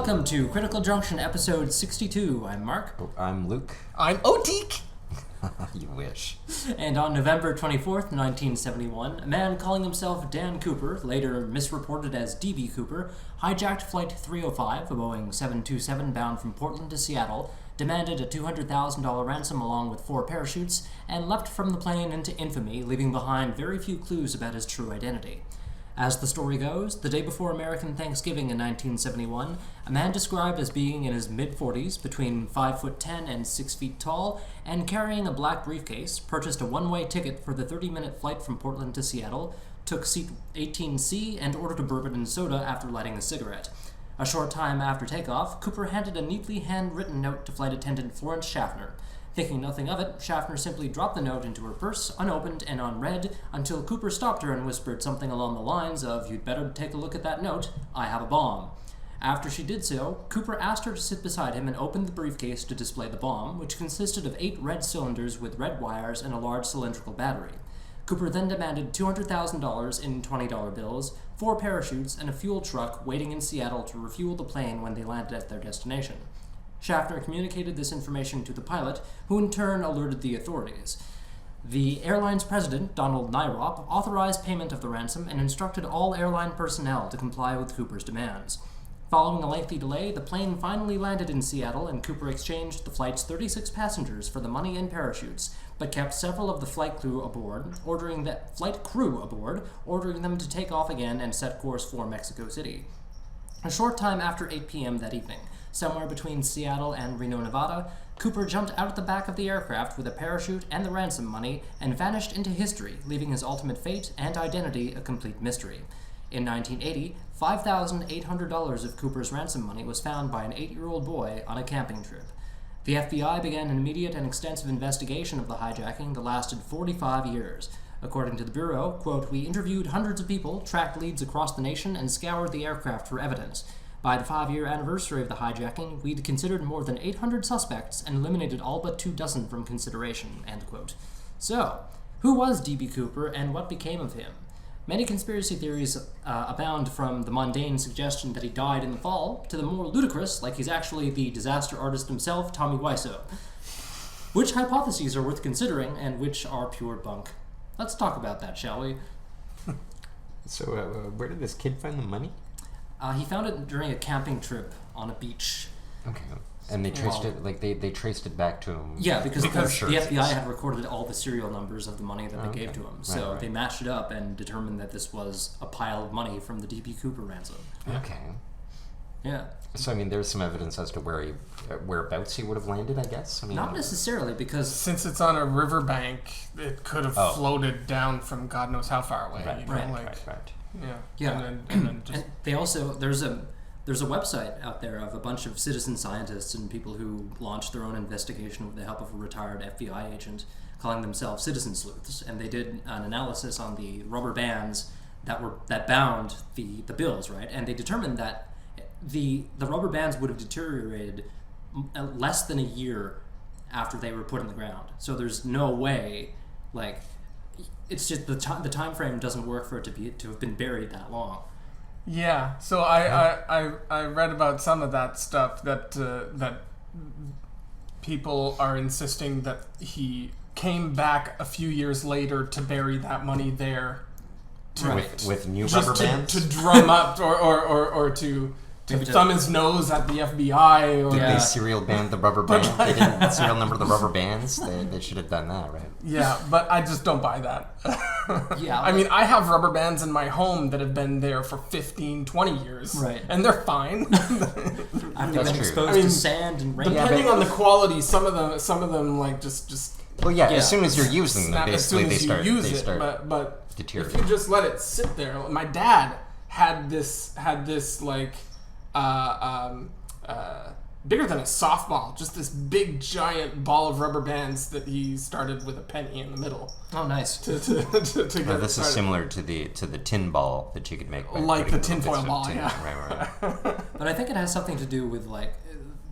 Welcome to Critical Junction, episode 62. I'm Mark. Oh, I'm Luke. I'm Otik. You wish. And on November 24th, 1971, a man calling himself Dan Cooper, later misreported as D.B. Cooper, hijacked Flight 305, a Boeing 727 bound from Portland to Seattle, demanded a $200,000 ransom along with 4 parachutes, and leapt from the plane into infamy, leaving behind very few clues about his true identity. As the story goes, the day before American Thanksgiving in 1971, a man described as being in his mid-40s, between 5'10" and 6 feet tall, and carrying a black briefcase, purchased a one-way ticket for the 30-minute flight from Portland to Seattle, took seat 18C, and ordered a bourbon and soda after lighting a cigarette. A short time after takeoff, Cooper handed a neatly handwritten note to flight attendant Florence Schaffner. Thinking nothing of it, Schaffner simply dropped the note into her purse, unopened and unread, until Cooper stopped her and whispered something along the lines of, "You'd better take a look at that note, I have a bomb." After she did so, Cooper asked her to sit beside him and opened the briefcase to display the bomb, which consisted of 8 red cylinders with red wires and a large cylindrical battery. Cooper then demanded $200,000 in $20 bills, 4 parachutes, and a fuel truck waiting in Seattle to refuel the plane when they landed at their destination. Schaffner communicated this information to the pilot, who in turn alerted the authorities. The airline's president, Donald Nyrop, authorized payment of the ransom and instructed all airline personnel to comply with Cooper's demands. Following a lengthy delay, the plane finally landed in Seattle, and Cooper exchanged the flight's 36 passengers for the money and parachutes, but kept several of the flight crew aboard, ordering them to take off again and set course for Mexico City. A short time after 8 p.m. that evening, somewhere between Seattle and Reno, Nevada, Cooper jumped out at the back of the aircraft with a parachute and the ransom money and vanished into history, leaving his ultimate fate and identity a complete mystery. In 1980, $5,800 of Cooper's ransom money was found by an 8-year-old boy on a camping trip. The FBI began an immediate and extensive investigation of the hijacking that lasted 45 years. According to the Bureau, quote, "We interviewed hundreds of people, tracked leads across the nation, and scoured the aircraft for evidence. By the 5-year anniversary of the hijacking, we'd considered more than 800 suspects and eliminated all but 24 from consideration," end quote. So, who was D.B. Cooper and what became of him? Many conspiracy theories abound, from the mundane suggestion that he died in the fall to the more ludicrous, like he's actually the disaster artist himself, Tommy Wiseau. Which hypotheses are worth considering and which are pure bunk? Let's talk about that, shall we? So, where did this kid find the money? He found it during a camping trip on a beach. Okay. And they traced it, like, they traced it back to him? Yeah, because the FBI had recorded all the serial numbers of the money that they gave to him. So Right. they matched it up and determined that this was a pile of money from the D.B. Cooper ransom. Okay. Yeah. So, I mean, there's some evidence as to whereabouts he would have landed, I guess? I mean, Not necessarily, because... Since it's on a riverbank, it could have floated down from God knows how far away. Right, you know, right. Yeah. And then just... And they also... There's a website out there of a bunch of citizen scientists and people who launched their own investigation with the help of a retired FBI agent, calling themselves citizen sleuths, and they did an analysis on the rubber bands that bound the bills, right? And they determined that the rubber bands would have deteriorated less than a year after they were put in the ground. So there's no way, like, it's just the time frame doesn't work for it to have been buried that long. Yeah, so I read about some of that stuff that people are insisting that he came back a few years later to bury that money there, with new rubber bands to drum up or to thumb his nose at the FBI. Or Did they serial band the rubber band? They didn't serial number the rubber bands. They should have done that, right? Yeah, but I just don't buy that. Yeah, I mean, I have rubber bands in my home that have been there for 15, 20 years. Right. And they're fine. After they've been exposed to sand and rain. Depending on the quality, some of them like just Well, yeah, as soon as you're using them, basically they start but deteriorating. if you just let it sit there, my dad had this like bigger than a softball, just this big giant ball of rubber bands that he started with a penny in the middle. Oh, nice. To get this is similar to the tin ball that you could make, like the tinfoil ball, Right. But I think it has something to do with, like,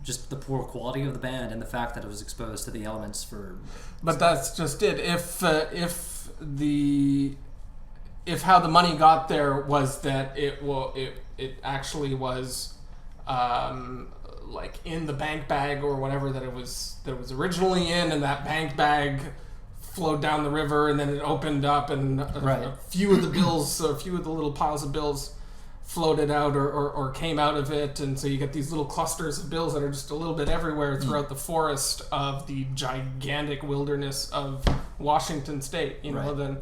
just the poor quality of the band and the fact that it was exposed to the elements for. But that's just it. If how the money got there was that it actually was like in the bank bag or whatever that it was originally in, and that bank bag flowed down the river, and then it opened up, and a few of the bills, a few of the little piles of bills floated out or came out of it, and so you get these little clusters of bills that are just a little bit everywhere throughout the forest of the gigantic wilderness of Washington State. You know, then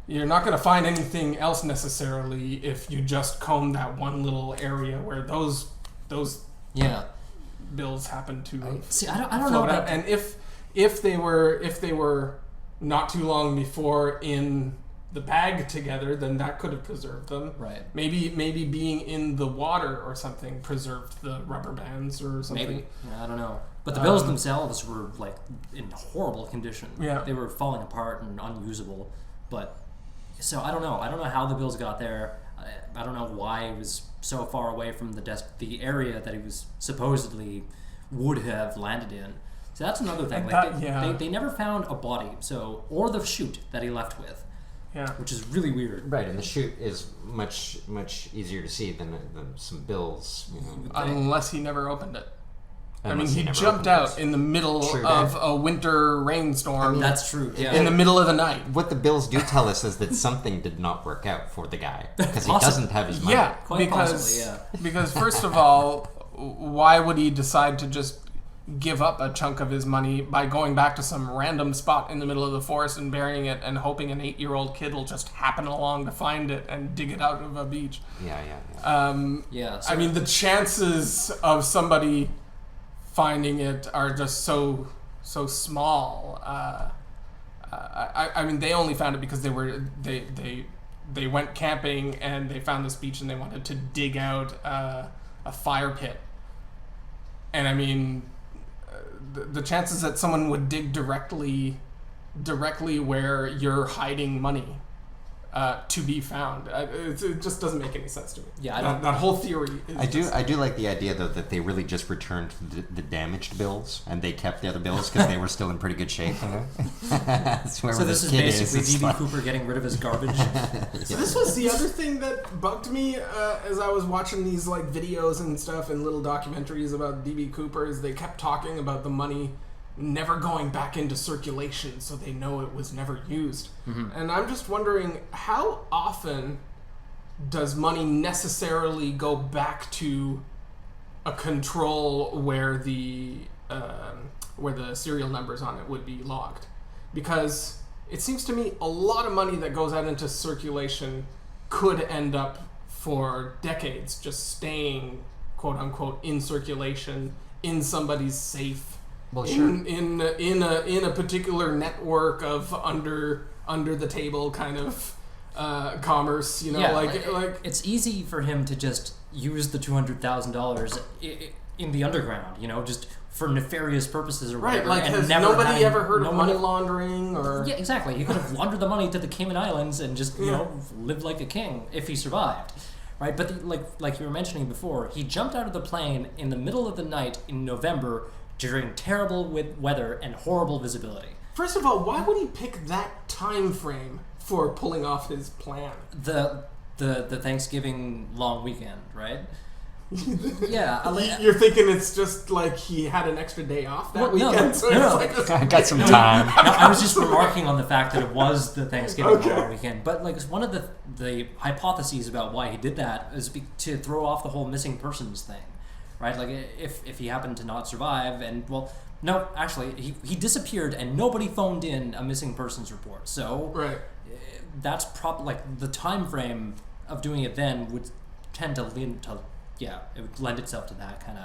you're not going to find anything else necessarily if you just comb that one little area where those bills happen to I don't know about out. And if they were not too long before in the bag together, then that could have preserved them. Right. Maybe being in the water or something preserved the rubber bands or something. Maybe. Yeah, I don't know. But the bills themselves were like in horrible condition. Yeah. They were falling apart and unusable. But so I don't know. I don't know how the bills got there. I don't know why it was so far away from the area that he was supposedly would have landed in. So that's another thing. Like they never found a body, or the chute that he left with. Yeah. Which is really weird. Right, and the chute is much easier to see than some bills. You know. Unless he never opened it. Unless he jumped out in the middle of a winter rainstorm. That's true. Yeah. In the middle of the night. What the bills do tell us is that something did not work out for the guy because he doesn't have his money. Yeah, Quite possibly, yeah. Because first of all, why would he decide to just give up a chunk of his money by going back to some random spot in the middle of the forest and burying it and hoping an 8-year-old kid will just happen along to find it and dig it out of a beach? Yeah. I mean, the chances of somebody finding it are just so small. I mean, they only found it because they went camping and they found this beach and they wanted to dig out a fire pit. And I mean, the chances that someone would dig directly where you're hiding money to be found, it just doesn't make any sense to me. Yeah, that whole theory. I do like the idea though that they really just returned the damaged bills and they kept the other bills because they were still in pretty good shape. So this is basically D.B. Cooper getting rid of his garbage. So this was the other thing that bugged me as I was watching these like videos and stuff and little documentaries about D.B. Cooper. Is they kept talking about the money never going back into circulation, so they know it was never used. Mm-hmm. And I'm just wondering, how often does money necessarily go back to a control where the serial numbers on it would be logged? Because it seems to me a lot of money that goes out into circulation could end up for decades just staying, quote unquote, in circulation in somebody's safe. Well, sure. In a particular network of under the table kind of commerce, you know, like it's easy for him to just use the $200,000 in the underground, you know, just for nefarious purposes or whatever. Right, like has nobody ever heard of money laundering or? Yeah, exactly. He could have laundered the money to the Cayman Islands and just you know lived like a king if he survived. Right, but like you were mentioning before, he jumped out of the plane in the middle of the night in November during terrible weather and horrible visibility. First of all, why would he pick that time frame for pulling off his plan? The Thanksgiving long weekend, right? Yeah. You're thinking it's just like he had an extra day off that weekend? I got some time. I was just remarking on the fact that it was the Thanksgiving long weekend. But like one of the hypotheses about why he did that is to throw off the whole missing persons thing. Right, like if he happened to not survive, and well, no, actually he disappeared, and nobody phoned in a missing persons report. So that's like the time frame of doing it then would tend to lean to it would lend itself to that kind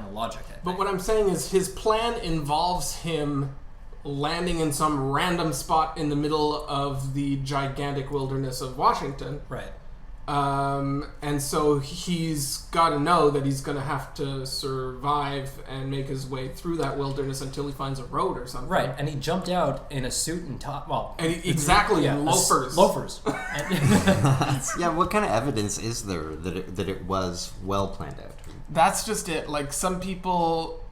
of logic. But what I'm saying is his plan involves him landing in some random spot in the middle of the gigantic wilderness of Washington. Right. And so he's got to know that he's going to have to survive and make his way through that wilderness until he finds a road or something. Right, and he jumped out in a suit and top. Well, in loafers. Loafers. Yeah, what kind of evidence is there that it was well planned out? That's just it. Like some people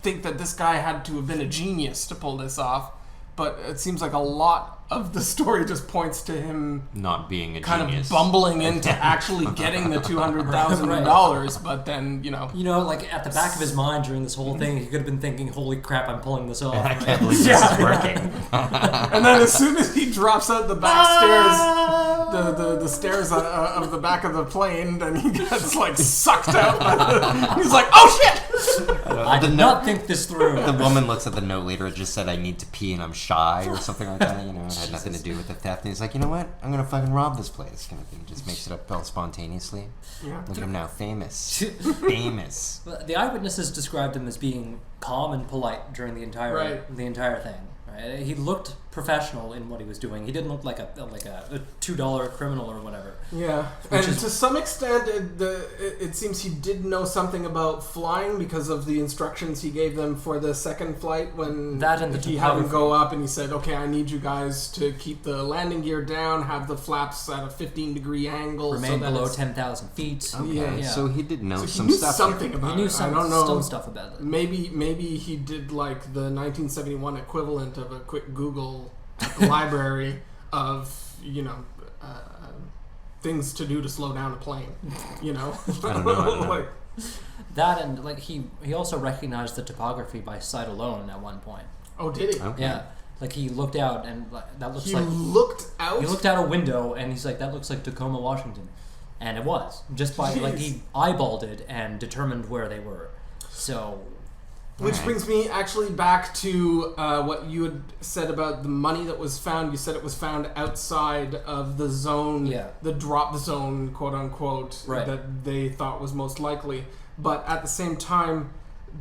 think that this guy had to have been a genius to pull this off. but it seems like a lot of the story just points to him Not being a kind genius. of bumbling into actually getting the $200,000, but then, like at the back of his mind during this whole thing, he could have been thinking, "Holy crap, I'm pulling this off." I right? can't believe this is working. And then as soon as he drops out the back stairs, the stairs of the back of the plane, then he gets like sucked out by he's like, "Oh shit!" I did not think this through. The woman looks at the note later. It just said, "I need to pee and I'm shy," or something like that. It had nothing to do with the theft. And he's like, "You know what? I'm gonna fucking rob this place." Kind of thing. Just makes it up all spontaneously. Yeah. Look at him now, famous. Famous. The eyewitnesses described him as being calm and polite during the entire thing. Right? He looked professional in what he was doing. He didn't look like a $2 criminal or whatever. Yeah, and to some extent, it seems he did know something about flying because of the instructions he gave them for the second flight when he had them go up and he said, "Okay, I need you guys to keep the landing gear down, have the flaps at a 15-degree angle, remain below 10,000 feet." Okay, so he did know so some he knew stuff. something about He knew it. I don't know. some stuff about it. Maybe he did like the 1971 equivalent of a quick Google library of things to do to slow down a plane. I don't know. That and he also recognized the topography by sight alone at one point. Oh, did he? Okay. Yeah, like he looked out and that looks He like looked out. he looked out a window and he's like, "That looks like Tacoma, Washington," and it was just by he eyeballed it and determined where they were. So. Which brings me actually back to what you had said about the money that was found. You said it was found outside of the zone, the drop zone, quote unquote, that they thought was most likely. But at the same time,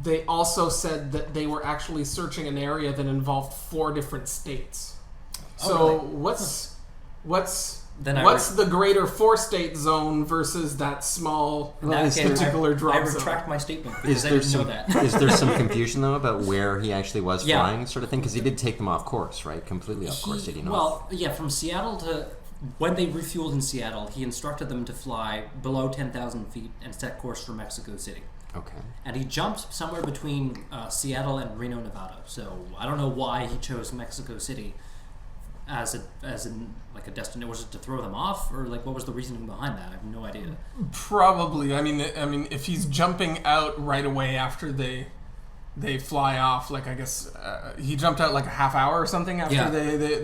they also said that they were actually searching an area that involved 4 different states. So what's the greater 4-state zone versus that small particular drop zone? I retract my statement because I didn't know that. Is there some confusion though about where he actually was flying, sort of thing? Because he did take them off course, right? Completely off course, did he not? Well, yeah, from Seattle to when they refueled in Seattle, he instructed them to fly below 10,000 feet and set course for Mexico City. Okay. And he jumped somewhere between Seattle and Reno, Nevada. So I don't know why he chose Mexico City as a destination. Was it to throw them off, or what was the reasoning behind that? I have no idea. Probably. I mean, if he's jumping out right away after they fly off, I guess he jumped out a half hour or something after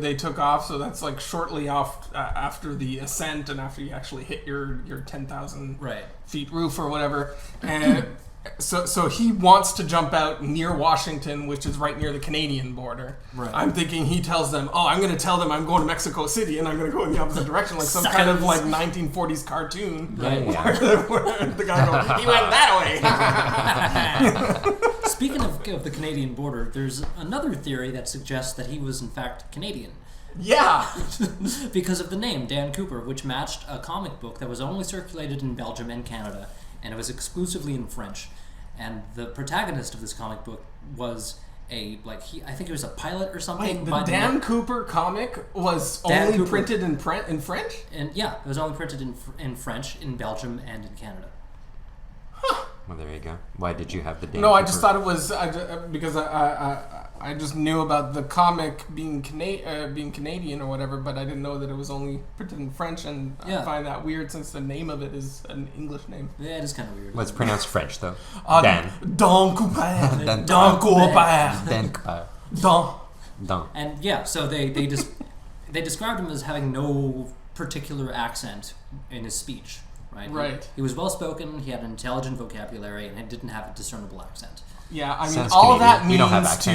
they took off. So that's shortly off after the ascent and after you actually hit your 10,000 feet roof or whatever. And so he wants to jump out near Washington, which is right near the Canadian border. Right. I'm thinking he tells them, "Oh, I'm going to tell them I'm going to Mexico City, and I'm going to go in the opposite direction," like some kind of 1940s cartoon. Right. Where the guy goes, "He went that way." Speaking of the Canadian border, there's another theory that suggests that he was in fact Canadian. Yeah. Because of the name, Dan Cooper, which matched a comic book that was only circulated in Belgium and Canada, and it was exclusively in French. And the protagonist of this comic book was I think he was a pilot or something. Wait, the Dan Cooper comic was only printed in French? And yeah, it was only printed in French in Belgium and in Canada. Huh. Well, there you go. Why did you have the Dan No, Cooper? I just thought it was because I just knew about the comic being Canadian or whatever, but I didn't know that it was only printed in French, and I find that weird since the name of it is an English name. Yeah, it is kind of weird. Well, it's pronounced French, though. Dan Cooper. Dan Cooper. Dan Cooper. Dan. And yeah, so they described him as having no particular accent in his speech. Right. He was well spoken. He had an intelligent vocabulary, and he didn't have a discernible accent. Yeah, I mean, Sounds all Canadian. that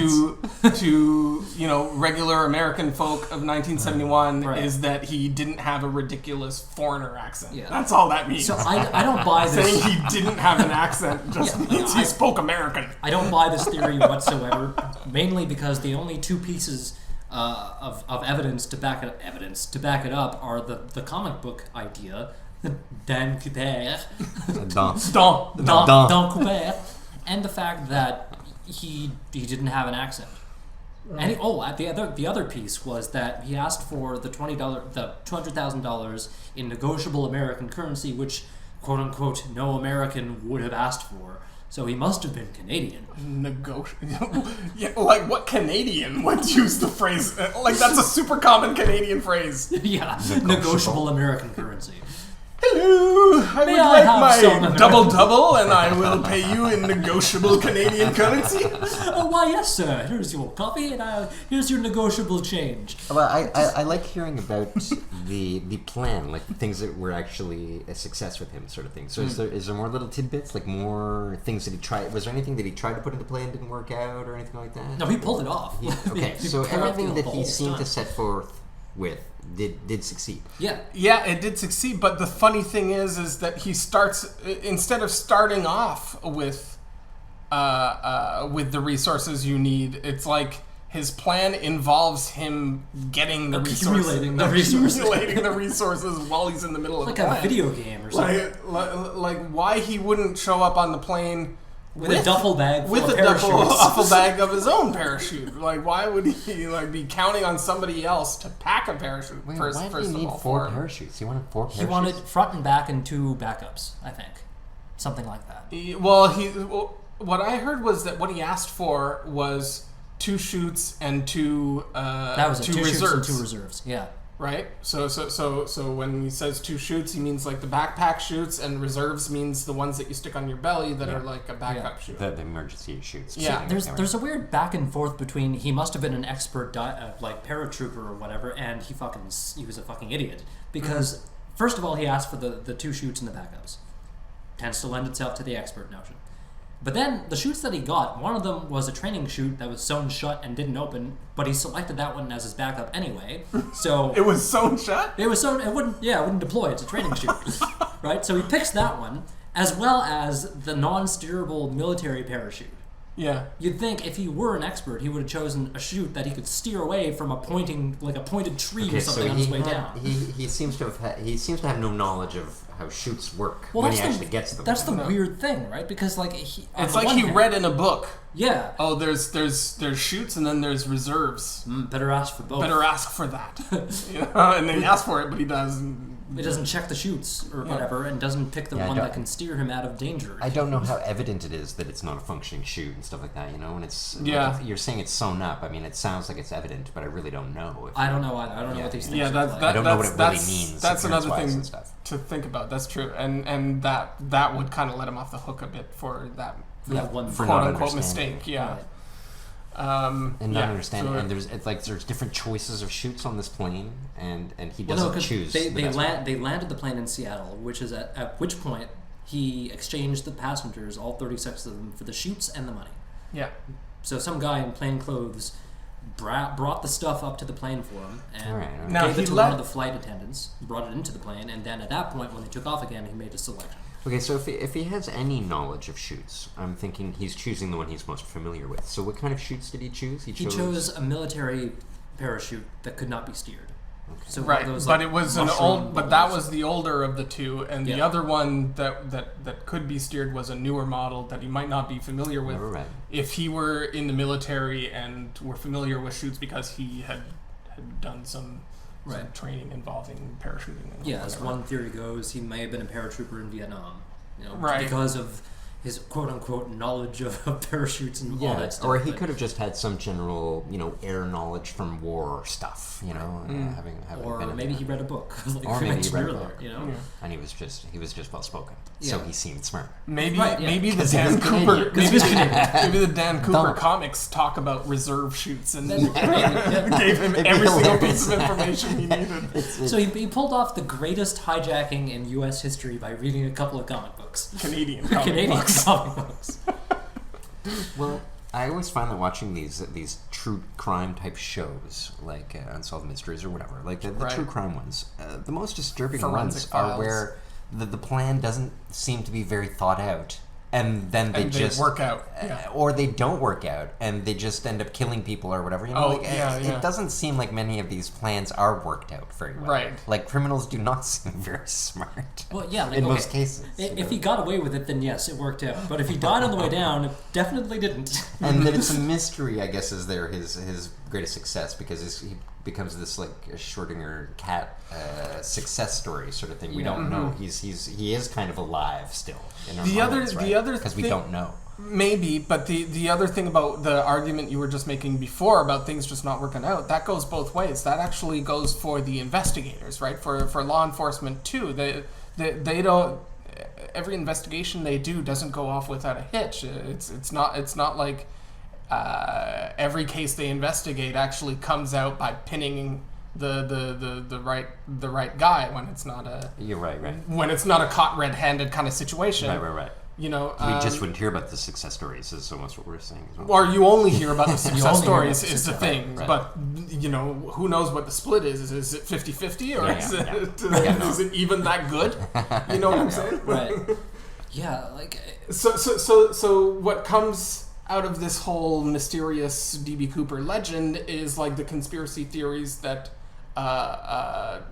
means to regular American folk of 1971 is that he didn't have a ridiculous foreigner accent. Yeah. That's all that means. So I don't buy this. Saying he didn't have an accent just means he spoke American. I don't buy this theory whatsoever. Mainly because the only 2 pieces of evidence to back it up are the comic book idea. Dan Cooper. Dan Cooper. And the fact that he didn't have an accent. And the other piece was that he asked for the $200,000 in negotiable American currency, which quote unquote no American would have asked for. So he must have been Canadian. Yeah, like what Canadian would use the phrase? Like that's a super common Canadian phrase. Yeah, negotiable American currency. Hello, I May would I like have some my American- double, and I will pay you in negotiable Canadian currency. Oh, why, yes, sir. Here's your coffee, and here's your negotiable change. Well, I like hearing about the plan, like the things that were actually a success with him, sort of thing. So is there more little tidbits, like more things that he tried? Was there anything that he tried to put into play and didn't work out, or anything like that? No, he pulled it off. Okay, He so pulled off everything the that he whole seemed to stunt. set forth with did succeed. Yeah. Yeah, it did succeed, but the funny thing is that he starts, instead of starting off with the resources you need, it's like his plan involves him getting the Accumulating the resources while he's in the middle of Like the a plan. video game or something. Like why he wouldn't show up on the plane With a duffel bag full with of a duffel parachutes. bag of his own parachute. Like, why would he be counting on somebody else to pack a parachute? Wait, first why did of he need all, 4 for him? parachutes? He wanted 4 parachutes? He wanted front and back and 2 backups, I think. Something like that. Well, what I heard was that what he asked for was 2 chutes and 2 That was it. 2 2 shoots reserves. and 2 reserves. Yeah. Right? So when he says 2 chutes, he means like the backpack chutes, and reserves means the ones that you stick on your belly that are like a backup chute. the emergency shoots. Yeah. There's a weird back and forth between he must have been an expert like paratrooper or whatever, and he was a fucking idiot because first of all he asked for the 2 chutes and the backups. Tends to lend itself to the expert notion. But then the chutes that he got, one of them was a training chute that was sewn shut and didn't open, but he selected that one as his backup anyway. So It was sewn shut? it was sewn. It wouldn't deploy. It's a training chute, right? So he picks that one as well as the non-steerable military parachute. Yeah. You'd think if he were an expert, he would have chosen a chute that he could steer away from a pointed tree or something on his way down. He seems to have no knowledge of how shoots work when he actually gets them. That's the weird thing, right? Because like It's like he read in a book. Yeah. Oh, there's chutes and then there's reserves. Better ask for both. Better ask for that. And then he asks for it, but he doesn't. He doesn't check the chutes or whatever, and doesn't pick the one that can steer him out of danger. I don't know how evident it is that it's not a functioning chute and stuff like that, And it's Yeah. you're saying it's sewn up. I mean, it sounds like it's evident, but I really don't know. I don't know either. I don't know what these things Yeah, look like. I don't know what it really means. That's another appearance-wise thing and stuff. to think about. That's true, and that would kind of let him off the hook a bit for that that one For quote not unquote understanding. mistake. Yeah. Right. And not understanding, so- and there's different choices of chutes on this plane, and he Well, doesn't no, because choose. they the best one. they landed the plane in Seattle, which is at which point he exchanged the passengers, all 36 of them, for the chutes and the money. Yeah. So some guy in plain clothes brought the stuff up to the plane for him and All right. Now, gave he it to let- one of the flight attendants, brought it into the plane, and then at that point, when they took off again, he made a selection. Okay, so if he has any knowledge of chutes, I'm thinking he's choosing the one he's most familiar with. So what kind of chutes did he choose? He chose a military parachute that could not be steered. So one Right, of those, but like, it was an mushroom old. But that bubbles. was the older of the two, and the Yeah. other one that could be steered was a newer model that he might not be familiar with. Never read. If he were in the military and were familiar with chutes because he had done some Right. training involving parachuting. And Yeah, as whatever. one theory goes, he may have been a paratrooper in Vietnam. Right. Because of his quote-unquote knowledge of parachutes and all that stuff. or he but- could have just had some general, air knowledge from war stuff, having Or been in maybe there. he read a book, like Or we maybe he mentioned read a earlier. book. You know, Yeah. And he was just well spoken, so Yeah. he seemed smart. Maybe Right, yeah. maybe the 'Cause he Dan was Cooper Canadian. 'Cause he was maybe the Dan Cooper Don't. comics talk about reserve shoots and Then- yeah. gave him It'd be every single hilarious. piece of information he needed. So he pulled off the greatest hijacking in U.S. history by reading a couple of comic books. Canadian comic Canadian books. comic books. Well, I always find that watching these true crime type shows, like Unsolved Mysteries or whatever, like the Right. true crime ones, the most disturbing Forensic ones are Files. where the plan doesn't seem to be very thought out, and then they And they just work out. Yeah. or they don't work out, and they just end up killing people or whatever. Oh, like, yeah, yeah. It doesn't seem like many of these plans are worked out very well. Right. Like criminals do not seem very smart. Well, yeah, like, in okay, most cases. If he got away with it, then yes, it worked out. But if he died on the way down, it definitely didn't. And that it's a mystery, I guess, is his greatest success, because he becomes this like a Schrödinger cat success story sort of thing. We don't know. He is kind of alive still in our minds, right? Because we don't know. Maybe, but the other thing about the argument you were just making before about things just not working out, that goes both ways. That actually goes for the investigators, right? For law enforcement too. They don't. Every investigation they do doesn't go off without a hitch. It's not like every case they investigate actually comes out by pinning the right guy when it's not a. You're right. When it's not a caught red-handed kind of situation. Right. You know, we just wouldn't hear about the success stories. Is almost what we're saying as well. Or you only hear about the success stories is the thing. Right. But, you know, who knows what the split is? Is it 50-50? Or is it even that good? You know what I'm saying? Right. Yeah, like... So what comes out of this whole mysterious D.B. Cooper legend is, like, the conspiracy theories that that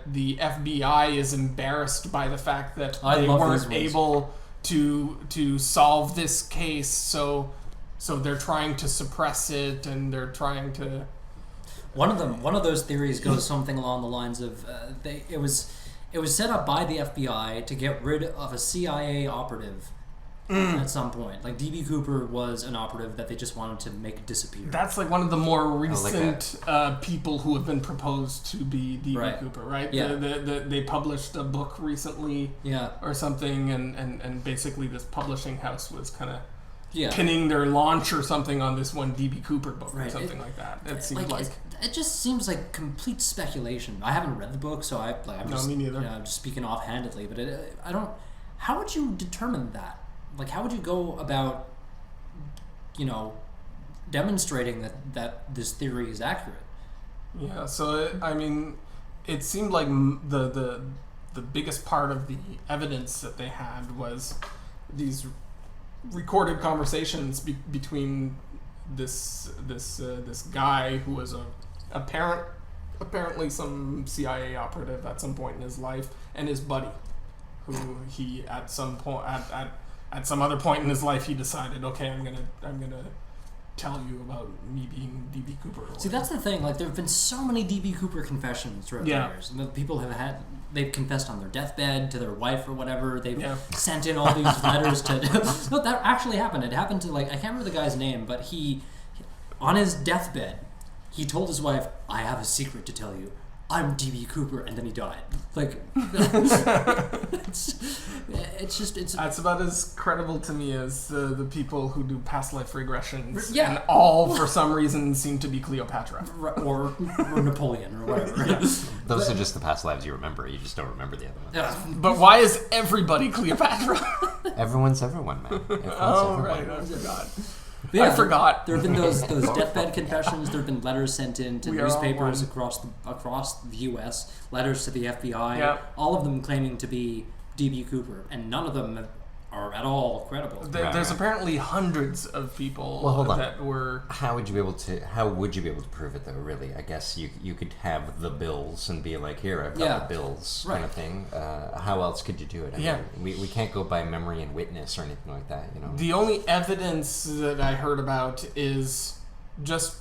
the FBI is embarrassed by the fact that they weren't able to solve this case, so they're trying to suppress it, and they're trying to. One of those theories goes something along the lines of it was set up by the FBI to get rid of a CIA operative at some point. Like D.B. Cooper was an operative that they just wanted to make disappear. That's like one of the more recent people who have been proposed to be D.B. Cooper, right? Yeah. They published a book recently, or something, and basically this publishing house was kind of pinning their launch or something on this one D.B. Cooper book or something like that. It seemed like it just seems like complete speculation. I haven't read the book, so me neither. I'm just speaking offhandedly, but I don't. How would you determine that? Like, how would you go about, demonstrating that this theory is accurate? Yeah, so it seemed like the biggest part of the evidence that they had was these recorded conversations between this guy who was apparently some CIA operative at some point in his life, and his buddy, who he at some point at some other point in his life he decided, okay, I'm gonna tell you about me being D.B. Cooper. See, that's the thing. Like, there have been so many D.B. Cooper confessions throughout the years. And people they've confessed on their deathbed to their wife or whatever. They've sent in all these letters to. No, that actually happened. It happened to, like, I can't remember the guy's name, but he, on his deathbed, he told his wife, "I have a secret to tell you. I'm D.B. Cooper," and then he died. Like, it's that's about as credible to me as the people who do past life regressions. Yeah. And all, for some reason, seem to be Cleopatra. Or Napoleon, or whatever. Those are just the past lives you remember. You just don't remember the other ones. But why is everybody Cleopatra? Everyone's everyone, man. Right. I forgot. Yeah, I forgot. There have been those deathbed confessions. There have been letters sent in to newspapers across the U.S., letters to the FBI, all of them claiming to be D.B. Cooper, and none of them are at all credible. There's apparently hundreds of people that were. How would you be able to prove it, though? Really, I guess you could have the bills and be like, "Here, I've got the bills," kind of thing. How else could you do it? I mean, we can't go by memory and witness or anything like that. The only evidence that I heard about is just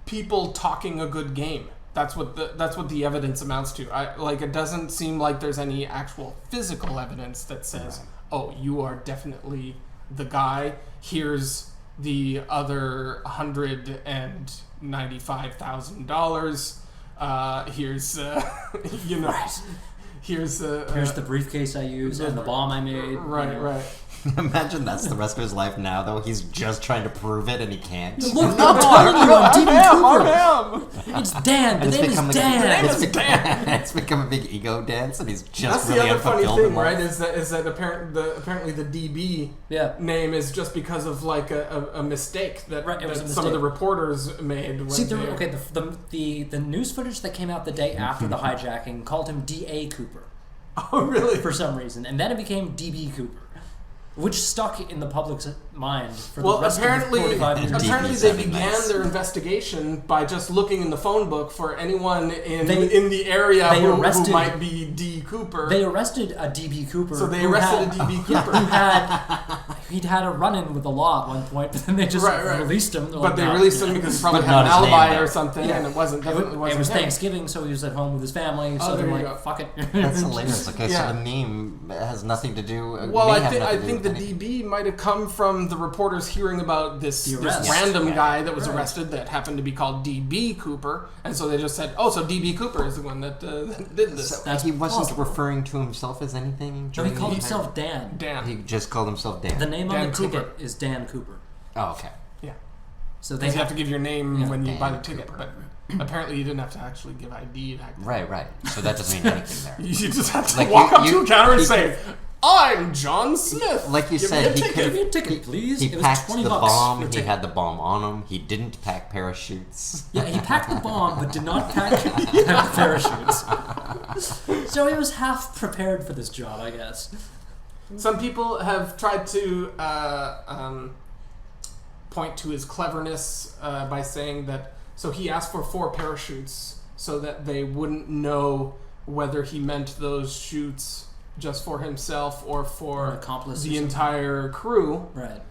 people talking a good game. That's what the evidence amounts to. It doesn't seem like there's any actual physical evidence that says, "Oh, you are definitely the guy. Here's the other $195,000. Here's here's the briefcase I used and the bomb I made." Right. Imagine that's the rest of his life now, though. He's just trying to prove it, and he can't. Look, I'm telling you, I'm D.B. Cooper. It's Dan. The name is Dan. It's become a big ego dance, and he's just that's really the other funny unfulfilled thing, in life. right? Is that apparently the DB name is just because of like a mistake that some of the reporters made. See, the news footage that came out the day after the hijacking called him D.A. Cooper. Oh, really? For some reason, and then it became D.B. Cooper, which stuck in the public's mind for the rest of the 45 years. Apparently they began their investigation by just looking in the phone book for anyone in the area who might be D. Cooper. They arrested a D.B. Cooper. So they arrested a D.B. Cooper. he'd had a run-in with the law at one point, but then they just released him. But they released him because he probably had an alibi or something, and it wasn't. It was Thanksgiving, so he was at home with his family. So they're like, "Fuck it." That's hilarious. Okay, so the name has nothing to do. Well, I think the DB might have come from the reporters hearing about this random guy that was arrested that happened to be called DB Cooper, and so they just said, "Oh, so DB Cooper is the one that did this." So he wasn't referring to himself as anything. No, he called himself Dan. He just called himself Dan. The name on the ticket is Dan Cooper. Oh, okay. Yeah. So you have to give your name when you buy the ticket, but apparently you didn't have to actually give ID. Right. So that doesn't mean anything there. You just have to walk up to a counter and say, "I'm John Smith." Like you said, give me a ticket, please. He packed the bomb. He had the bomb on him. He didn't pack parachutes. Yeah, he packed the bomb, but did not pack parachutes. So he was half prepared for this job, I guess. Some people have tried to point to his cleverness by saying that. So he asked for 4 parachutes so that they wouldn't know whether he meant those chutes just for himself or for the entire crew, right?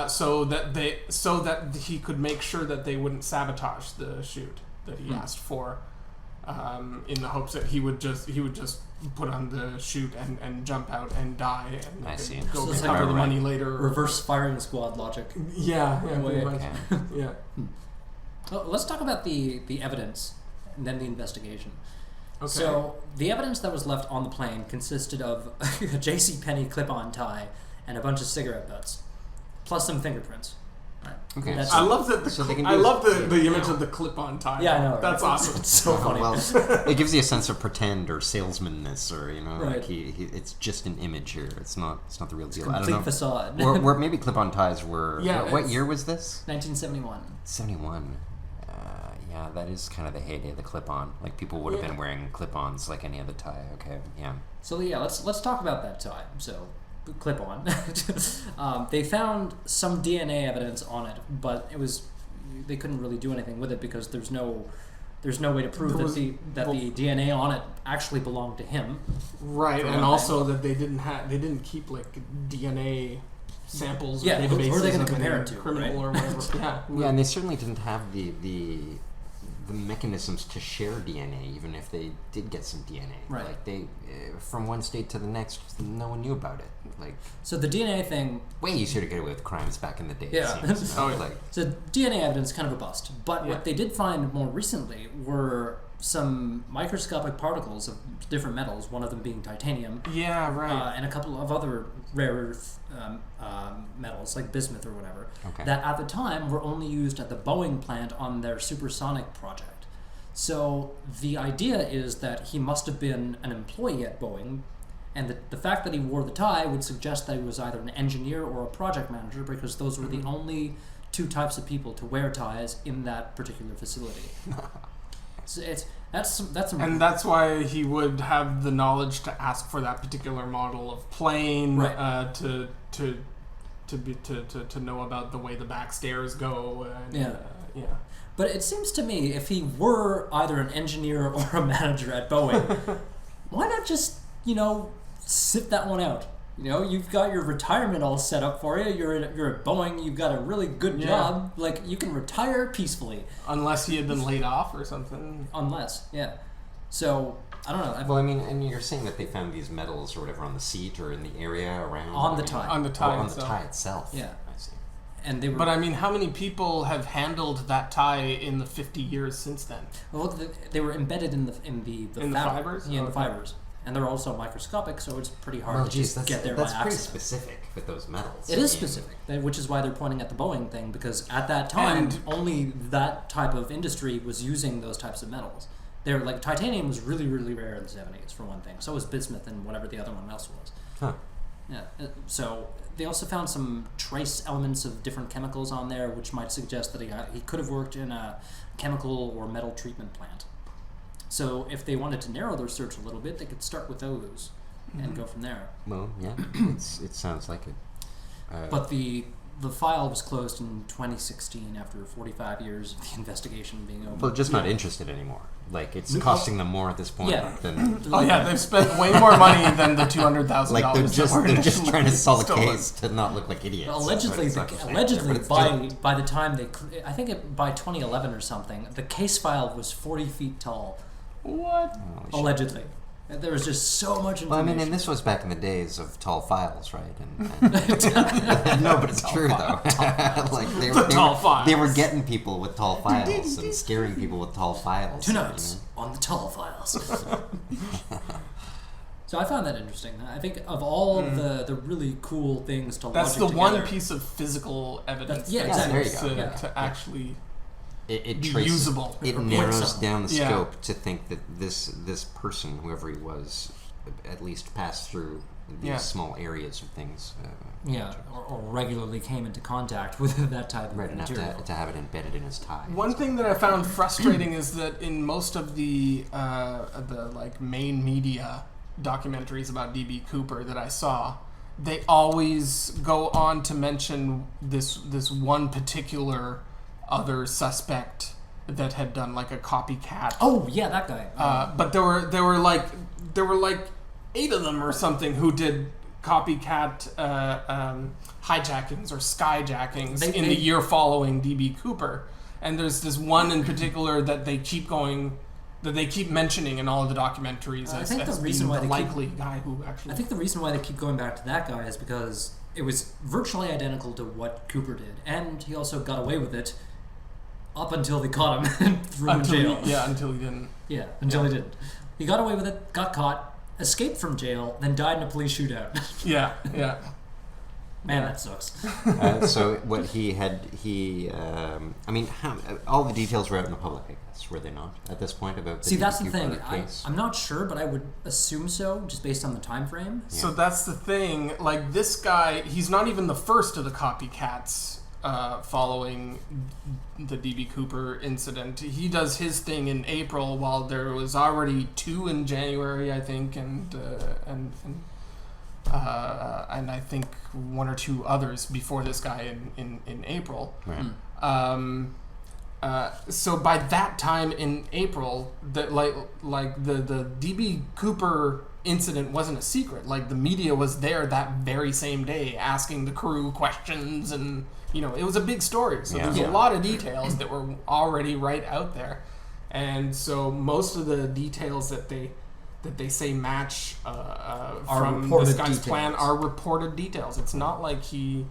So that he could make sure that they wouldn't sabotage the chute that he asked for, in the hopes that he would just put on the chute and jump out and die and go recover the money later. Reverse firing squad logic. Yeah, pretty much. Yeah. Well, let's talk about the evidence and then the investigation. Okay. So the evidence that was left on the plane consisted of a JCPenney clip-on tie and a bunch of cigarette butts, plus some fingerprints. Right. Okay. I love that. I love the image of the clip-on tie. Yeah, I know. Right? That's awesome. It's so funny. Well, it gives you a sense of pretend or salesmanness, or right. like it's just an image here. It's not the real deal. Complete I don't know. Facade. or maybe clip-on ties were. Yeah. What year was this? 1971. 71. Yeah, that is kind of the heyday of the clip-on. Like people would have been wearing clip-ons like any other tie. Okay, yeah. So let's talk about that tie. So clip-on. They found some DNA evidence on it, but they couldn't really do anything with it because there's no way to prove that the DNA on it actually belonged to him. Right, and also that they didn't keep like DNA samples or databases. Who are they going to compare it to? Criminal or whatever. Yeah, and they certainly didn't have the mechanisms to share DNA, even if they did get some DNA. Right. Like they, from one state to the next, no one knew about it. Like so, the DNA thing way easier to get away with crimes back in the day. Yeah. It seems, so DNA evidence is kind of a bust. But what they did find more recently were some microscopic particles of different metals, one of them being titanium. Yeah, right. And a couple of other rare earth metals, like bismuth or whatever, that at the time were only used at the Boeing plant on their supersonic project. So the idea is that he must have been an employee at Boeing, and the fact that he wore the tie would suggest that he was either an engineer or a project manager, because those were the only 2 types of people to wear ties in that particular facility. So and that's why he would have the knowledge to ask for that particular model of plane, to know about the way the back stairs go. And, But it seems to me, if he were either an engineer or a manager at Boeing, why not just sit that one out? You've got your retirement all set up for you. You're at Boeing. You've got a really good job. Like, you can retire peacefully. Unless he had been laid off or something. So, I don't know. Well, I mean, and you're saying that they found these metals or whatever on the seat or in the area around? On the tie. On the tie on the tie itself. Yeah. I see. And they were. But I mean, how many people have handled that tie in the 50 years since then? Well, they were embedded in the fibers? Yeah, in the fibers. And they're also microscopic, so it's pretty hard to just get there by accident. That's pretty specific with those metals. It is specific, which is why they're pointing at the Boeing thing, because at that time, only that type of industry was using those types of metals. They're like, titanium was really, really rare in the 70s, for one thing. So was bismuth and whatever the other one else was. Huh. Yeah. So they also found some trace elements of different chemicals on there, which might suggest that he could have worked in a chemical or metal treatment plant. So if they wanted to narrow their search a little bit, they could start with those and go from there. Well, yeah, it sounds like it. But the the file was closed in 2016 after 45 years of the investigation being over. Well, just not interested anymore. Like, it's costing them more at this point than... Oh, yeah, they've spent way more money than the $200,000. Like, they're just trying to sell the case to not look like idiots. Well, allegedly, by the time by 2011 or something, the case file was 40 feet tall. What? Allegedly. There was just so much information. Well, I mean, and this was back in the days of tall files, right? No, but it's true, though. Like, they were getting people with tall files and scaring people with tall files. 2 notes on the tall files. So I found that interesting. I think of all of the really cool things to That's logic the one together, piece of physical evidence exactly. to actually be usable. It narrows down the scope to think that this person, whoever he was, at least passed through these small areas of things. or regularly came into contact with that type of material. To have it embedded in his tie. One thing that I found frustrating is that in most of the main media documentaries about D.B. Cooper that I saw, they always go on to mention this one particular other suspect that had done like a copycat. Oh yeah, that guy. But there were like 8 of them or something who did copycat hijackings or skyjackings in the year following D.B. Cooper. And there's this one in particular that they keep mentioning in all of the documentaries as being the likely guy who actually... I think the reason why they keep going back to that guy is because it was virtually identical to what Cooper did. And he also got away with it up until they caught him and threw him in jail. Until he didn't. Yeah, until he didn't. He got away with it, got caught, escaped from jail, then died in a police shootout. Yeah. Man, that sucks. So what all the details were out in the public, I guess, were they not, at this point, about the See, that's the thing. case? I'm not sure, but I would assume so, just based on the time frame. So that's the thing. Like, this guy, he's not even the first of the copycats following the D.B. Cooper incident. He does his thing in April, while there was already 2 in January, I think, and I think 1 or 2 others before this guy in April. Right. So by that time in April, that the D.B. Cooper incident wasn't a secret. Like, the media was there that very same day asking the crew questions, and it was a big story. So there's a lot of details that were already right out there, and so most of the details that they say match from this guy's plan are reported details. It's not like he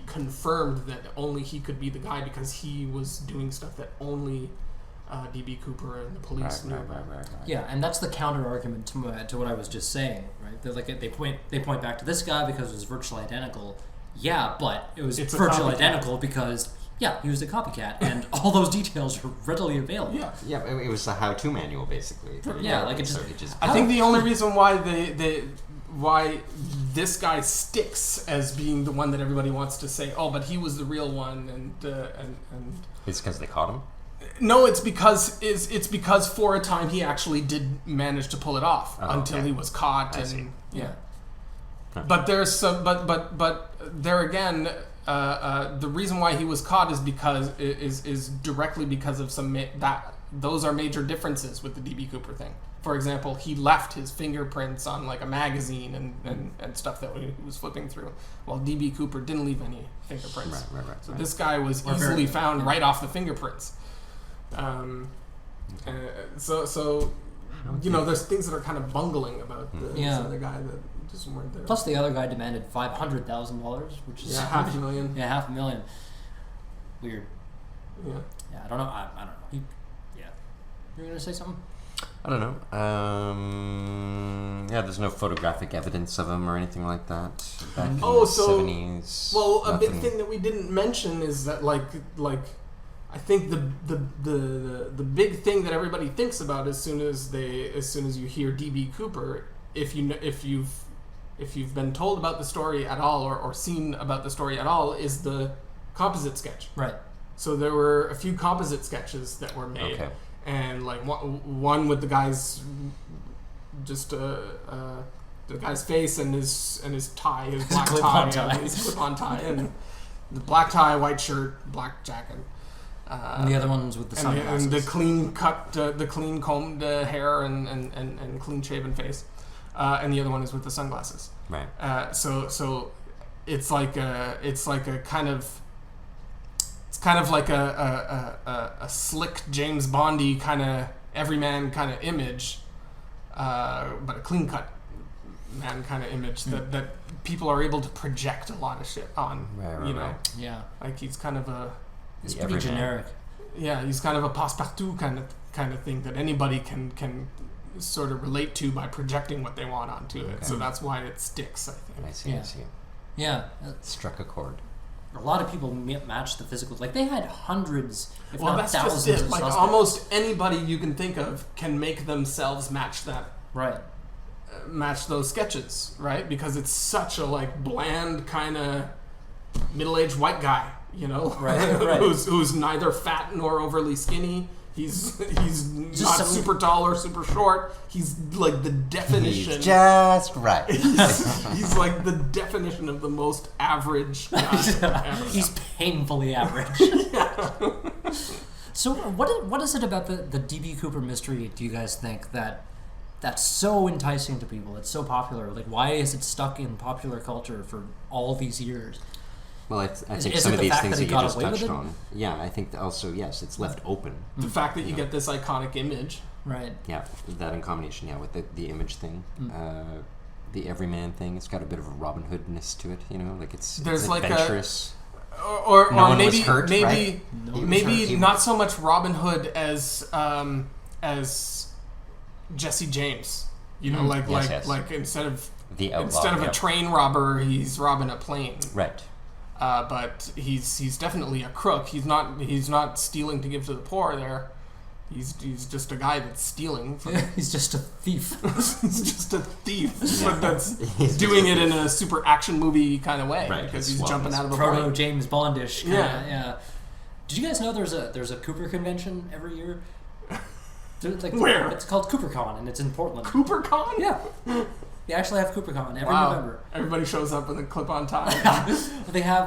confirmed that only he could be the guy because he was doing stuff that only D.B. Cooper and the police knew about. Right. Yeah, and that's the counter argument to what I was just saying, right? They point back to this guy because it was virtually identical. Yeah, but it's virtually identical because he was a copycat, and all those details are readily available. Yeah, it was a how-to manual, basically. I think the only reason why why this guy sticks as being the one that everybody wants to say, oh, but he was the real one, and it's because they caught him. No, it's because for a time he actually did manage to pull it off until he was caught. But there's some, but there again, the reason why he was caught is directly because of those are major differences with the D.B. Cooper thing. For example, he left his fingerprints on like a magazine and stuff that he was flipping through, while D.B. Cooper didn't leave any fingerprints. Right. So this guy was easily found right off the fingerprints. So there's things that are kind of bungling about this other guy that just weren't there. Plus, the other guy demanded $500,000, which is $500,000. Yeah, $500,000. Weird. Yeah. Yeah, I don't know. I don't know. You were gonna say something? I don't know. There's no photographic evidence of him or anything like that back in the 70s. Well, a big thing that we didn't mention is that like I think the big thing that everybody thinks about as soon as you hear D.B. Cooper, if you've been told about the story at all or seen about the story at all, is the composite sketch. Right. So there were a few composite sketches that were made. Okay. And like one with the guys just the guy's face and his tie, his black clip-on tie, tie. his clip-on tie, and the black tie, white shirt, black jacket. And the other ones with the sunglasses. And the clean cut, the clean combed hair and clean shaven face. And the other one is with the sunglasses. Right. So it's like a kind of like a slick James Bondy kind of everyman kind of image, but a clean cut man kind of image that people are able to project a lot of shit on. Right, you know, right. Yeah. like he's kind of a It's The pretty everyman. generic. yeah, he's kind of a passe-partout kind of thing that anybody can sort of relate to by projecting what they want onto it. Okay. So that's why it sticks, I think. I see. Yeah. I see. Yeah. Struck a chord. A lot of people match the physicals. Like, they had hundreds, if Well, not that's just thousands it. of Like, suspects. almost anybody you can think of can make themselves match that. Right. Match those sketches, right? Because it's such a like bland kind of middle-aged white guy, you know, Right. who's neither fat nor overly skinny. He's not some- super tall or super short. He's like the definition. He's just right. He's like the definition of the most average guy ever. He's painfully average. So what is it about the D.B. Cooper mystery, do you guys think, that's so enticing to people? It's so popular. Like, why is it stuck in popular culture for all these years? Well, I think Is some it of the these fact things that that he you got just away with touched it? on. Yeah, I think also, yes, it's left open. The fact that you get this iconic image. Right. Yeah, that in combination, with the image thing, the everyman thing. It's got a bit of a Robin Hood-ness to it, you know, like it's like a- adventurous. Or No one maybe was hurt, maybe right? He was maybe hurt. He not was- so much Robin Hood as Jesse James. You know, like instead of The outlaw. a train robber, he's robbing a plane. Right. But he's definitely a crook. He's not stealing to give to the poor. There, he's just a guy that's stealing. He's just a thief. He's just a thief, but that's He's doing it in a super action movie kind of way, Right, because it's he's jumping flawless. out of a Proto plane. James Bondish. Kinda, Yeah. yeah. Did you guys know there's a Cooper convention every year? Where? It's called CooperCon, and it's in Portland. CooperCon? Yeah. They actually have CooperCon every Wow. November. Everybody shows up with a clip-on tie.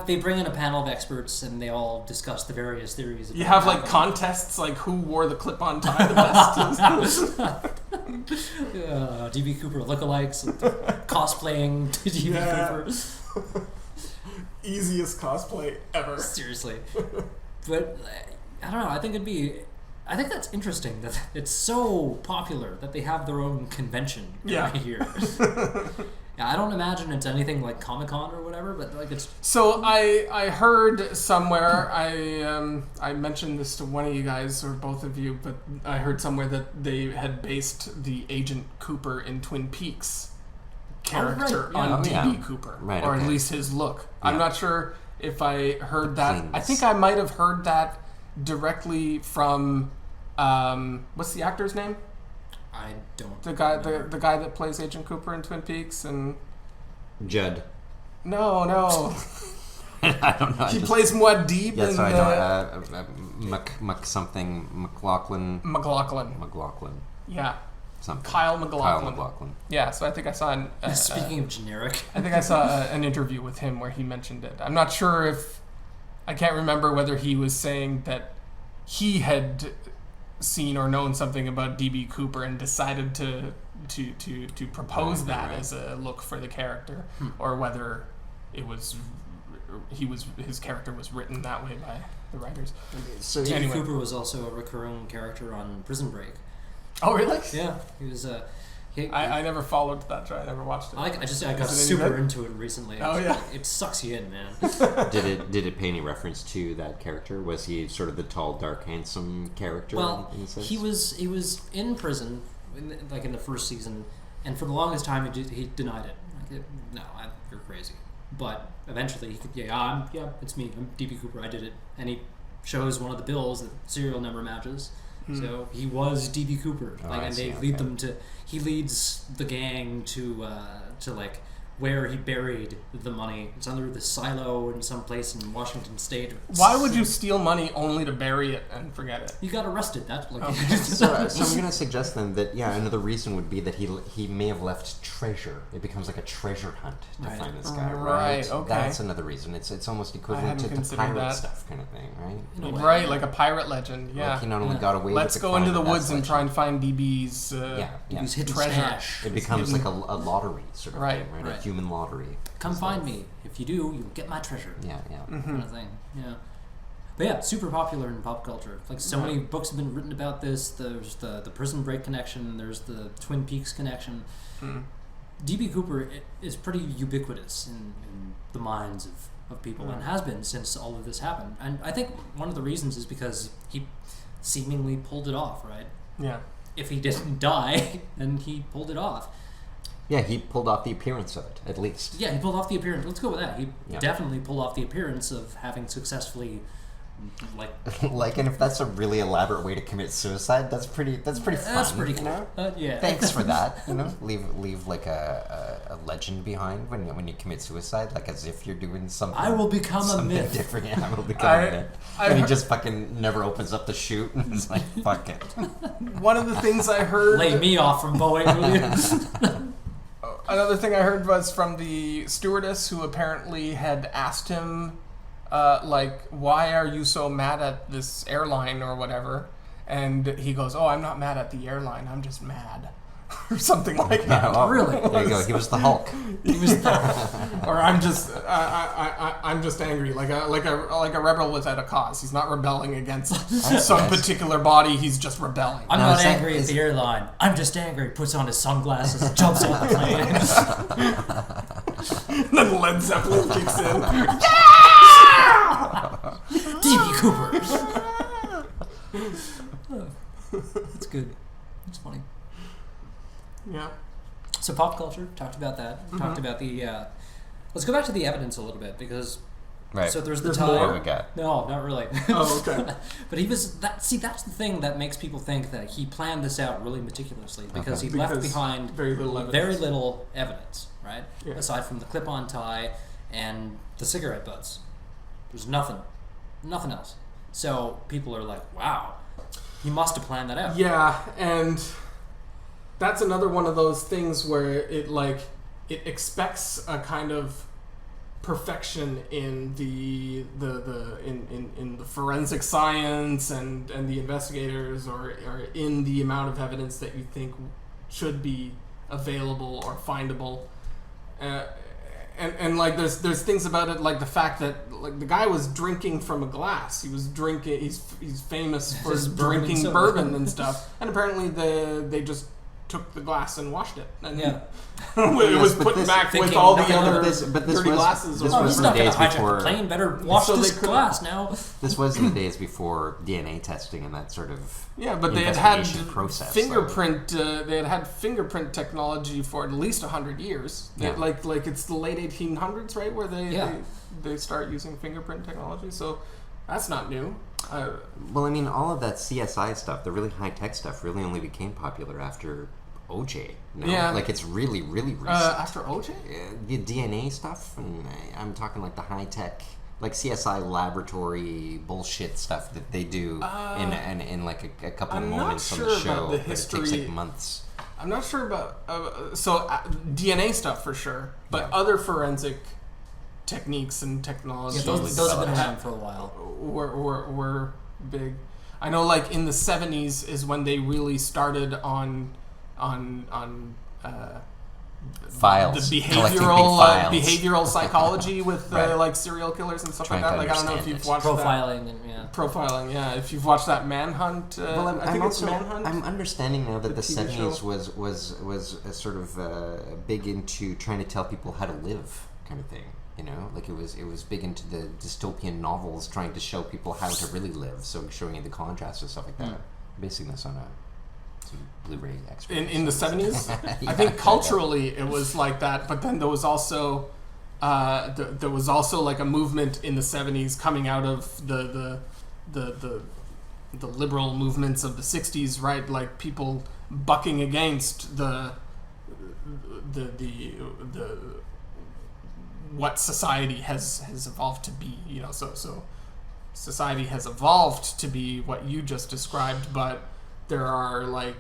They bring in a panel of experts, and they all discuss the various theories. You have like contests, like who wore the clip-on tie the best. D.B. Cooper lookalikes, cosplaying D.B. Yeah. Cooper. Easiest cosplay ever. Seriously. But I don't know. I think that's interesting that it's so popular that they have their own convention every year. Yeah, I don't imagine it's anything like Comic-Con or whatever, but like it's. So I heard somewhere, I mentioned this to one of you guys or both of you, but I heard somewhere that they had based the Agent Cooper in Twin Peaks character Oh, right, yeah. on Oh, D.B. yeah. Cooper, Right, or at okay. least his look. Yeah. I'm not sure if I heard that. I Cleanness. think I might have heard that directly from what's the actor's name? I don't. The guy, remember. the guy that plays Agent Cooper in Twin Peaks, and Judd. no, I don't know. he plays Muad'Dib Yes, in I know. Mc something McLaughlin. McLaughlin. Yeah, Something. Kyle McLaughlin. Kyle McLaughlin. Yeah, so I think I saw Speaking of generic, I think I saw an interview with him where he mentioned it. I'm not sure if I can't remember whether he was saying that he had seen or known something about D.B. Cooper and decided to propose that as a look for the character, or whether it was his character was written that way by the writers. So D.B. Anyway. Cooper was also a recurring character on Prison Break. Oh, really? Yeah, he was. I never followed that show. I never watched it. I got Is it any super good? into it recently. Oh, yeah. It sucks you in, man. did it pay any reference to that character? Was he sort of the tall, dark, handsome character? Well, in a sense? he was in prison, in the first season, and for the longest time he denied it. You're crazy. But eventually, it's me. I'm D.B. Cooper. I did it, and he shows one of the bills that serial number matches. So he was D.B. Cooper, I and see, they lead okay. them to. He leads the gang to where he buried the money. It's under the silo in some place in Washington State. Why would you steal money only to bury it and forget it? You got arrested. That's like So I'm going to suggest then that another reason would be that he may have left treasure. It becomes like a treasure hunt to find this guy. Right. Okay. That's another reason. It's almost equivalent to pirate stuff kind of thing, right? Right, like a pirate legend. Yeah. Like he not only got away. Let's with the go crime, into the but woods that's and try and find DB's His hidden treasure. stash. It becomes like a lottery sort of Right, thing, right? A human lottery. Come find me. If you do, you'll get my treasure. Yeah. Kind of thing. Yeah. But yeah, super popular in pop culture. Like so many books have been written about this. There's the Prison Break connection. There's the Twin Peaks connection. D.B. Cooper is pretty ubiquitous in the minds of people and has been since all of this happened. And I think one of the reasons is because he seemingly pulled it off, right? Yeah. If he didn't die, then he pulled it off. Yeah, he pulled off the appearance of it, at least. Yeah, he pulled off the appearance. Let's go with that. He definitely pulled off the appearance of having successfully, and if that's a really elaborate way to commit suicide, that's pretty fun. That's pretty cool. You know? Yeah. Thanks for that. You know, leave like a legend behind when you commit suicide, like as if you're doing something. I will become a myth. Different. Yeah, I will become a myth. And he just fucking never opens up the chute and is like, fuck it. One of the things I heard. Lay me off from Boeing, will you? Another thing I heard was from the stewardess who apparently had asked him, why are you so mad at this airline or whatever? And he goes, oh, I'm not mad at the airline, I'm just mad. Or something like that. Yeah, well, Really? There you go. He was the Hulk. Or I'm just angry, like a rebel without a cause. He's not rebelling against some particular body. He's just rebelling. I'm not angry at the airline. I'm just angry. Puts on his sunglasses, jumps off the plane. And then Led Zeppelin kicks in. D.B. Cooper. That's good. It's funny. Yeah. So pop culture, talked about that. Talked about the. Let's go back to the evidence a little bit because. Right. So there's the There's time. What we got? No, not really. Oh, okay. But he was that. See, that's the thing that makes people think that he planned this out really meticulously because he left behind very little evidence, right? Yeah. Aside from the clip-on tie and the cigarette butts, there's nothing else. So people are like, "Wow, he must have planned that out." Yeah, and that's another one of those things where it expects a kind of perfection in the forensic science and the investigators or in the amount of evidence that you think should be available or findable. And like there's things about it, like the fact that like the guy was drinking from a glass. He was drinking. He's famous for drinking bourbon and stuff. And apparently they just took the glass and washed it. And Yeah. it was put back with all the other dirty glasses. This Oh, was he's in not the going days to hijack before. the plane. Better wash So this they couldn't- glass now. This was in the days before DNA testing and that sort of Yeah, but they had had investigation process. fingerprint. They had fingerprint technology for at least 100 years. Yeah. Like it's the late 1800s, right, where Yeah. they start using fingerprint technology. So that's not new. Well, I mean, all of that CSI stuff, the really high-tech stuff, really only became popular after OJ. No? Yeah. Like, it's really, really recent. After OJ? The DNA stuff, and I'm talking like the high-tech, like CSI laboratory bullshit stuff that they do in like a couple of I'm moments not on the sure about show, the but it history. takes like months. I'm not sure about DNA stuff for sure, but other forensic techniques and technologies. Yeah, those have been around for a while. Were big. I know, like in the 70s is when they really started on Files. the Collecting big files. behavioral psychology with Right. like serial killers and stuff Trying like to that. Like I don't know if understand you've it. watched Profiling and Profiling, yeah. If you've watched that Manhunt, Well, I think it's Manhunt. I'm understanding now that the TV 70s show. was a sort of big into trying to tell people how to live, kind of thing. You know, like it was big into the dystopian novels, trying to show people how to really live. So showing you the contrast and stuff like that. Basing this on some Blu-ray expert. In the 70s, Yeah. I think culturally it was like that. But then there was also like a movement in the 70s coming out of the liberal movements of the 60s, right? Like people bucking against the what society has evolved to be. So society has evolved to be what you just described, but there are like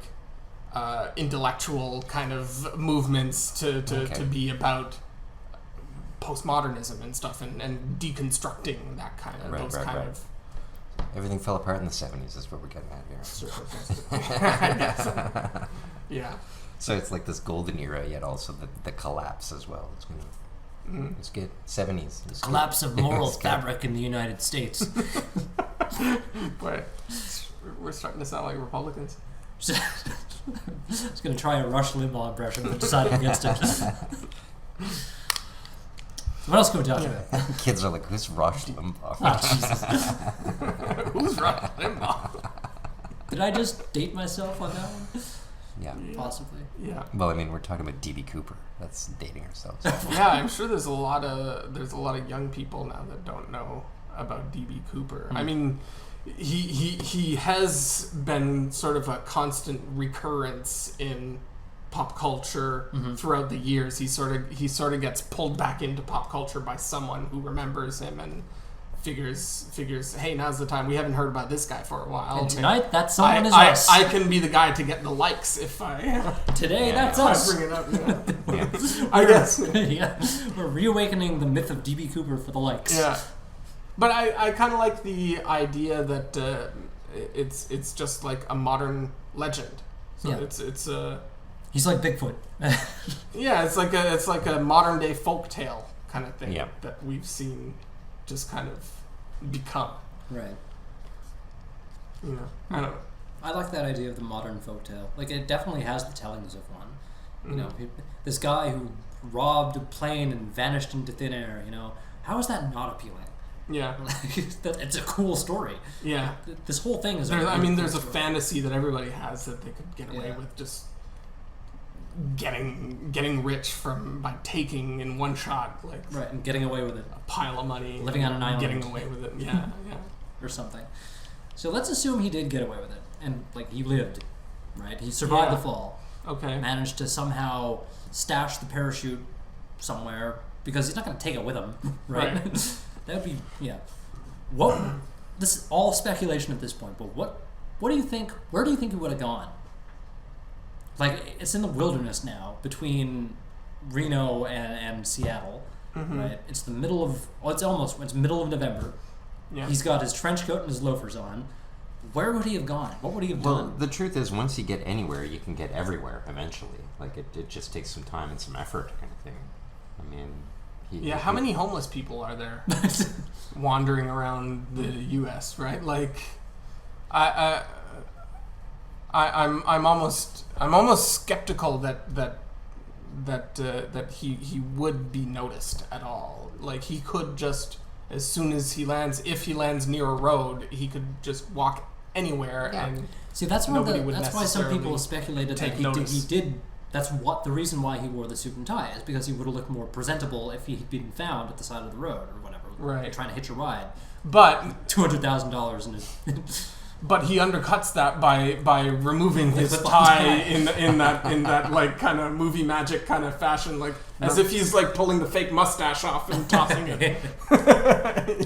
intellectual kind of movements to be about postmodernism and stuff, and deconstructing that kind of of. Everything fell apart in the 70s is what we're getting at here. I guess. Yeah. So it's like this golden era, yet also the collapse as well. It's good. 70s. It's Collapse good. of moral fabric in the United States. Boy, we're starting to sound like Republicans. I was going to try a Rush Limbaugh impression, but decided against it. What else can we talk about? Kids are like, who's Rush Limbaugh? Oh, Jesus. Who's Rush Limbaugh? Did I just date myself on that one? Yeah. Possibly. Yeah. Well, I mean, we're talking about D.B. Cooper. That's dating ourselves. Yeah, I'm sure there's a lot of young people now that don't know about D.B. Cooper. I mean, he has been sort of a constant recurrence in pop culture throughout the years. He sort of gets pulled back into pop culture by someone who remembers him and figures, hey, now's the time. We haven't heard about this guy for a while. And tonight, that someone is us. I can be the guy to get the likes if I... Today, that's us. I bring it up, yeah. Yeah. I guess. Yeah. We're reawakening the myth of D.B. Cooper for the likes. Yeah. But I kind of like the idea that it's just like a modern legend. So Yeah. it's a... He's like Bigfoot. Yeah, it's like a modern day folk tale kind of thing that we've seen just kind of become. Right. You know, I don't know. I like that idea of the modern folktale. Like, it definitely has the tellings of one. You know, this guy who robbed a plane and vanished into thin air, you know, how is that not appealing? Yeah. It's a cool story. Yeah. This whole thing is There's a story. fantasy that everybody has that they could get away with just getting rich by taking in one shot, like right, and getting away with it, a pile of money, living on an island, getting away with it, yeah, or something. So let's assume he did get away with it, and like he lived, right? He survived the fall. Okay. Managed to somehow stash the parachute somewhere because he's not going to take it with him, right? That would be What? This is all speculation at this point, but what do you think? Where do you think he would have gone? Like, it's in the wilderness now between Reno and Seattle, right? It's the middle of it's middle of November. Yeah. He's got his trench coat and his loafers on. Where would he have gone? What would he have done? Well, the truth is, once you get anywhere, you can get everywhere eventually. Like, it just takes some time and some effort, kind of thing. I mean, how many homeless people are there wandering around the U.S., right? Like, I'm almost skeptical that he would be noticed at all. Like, he could just, as soon as he lands, if he lands near a road, he could just walk anywhere and see, that's why some people speculated that he did. That's the reason why he wore the suit and tie is because he would have looked more presentable if he had been found at the side of the road or whatever, right? Trying to hitch a ride. But $200,000 in his. But he undercuts that by removing his tie in that like kind of movie magic kind of fashion, like as if he's like pulling the fake mustache off and tossing it.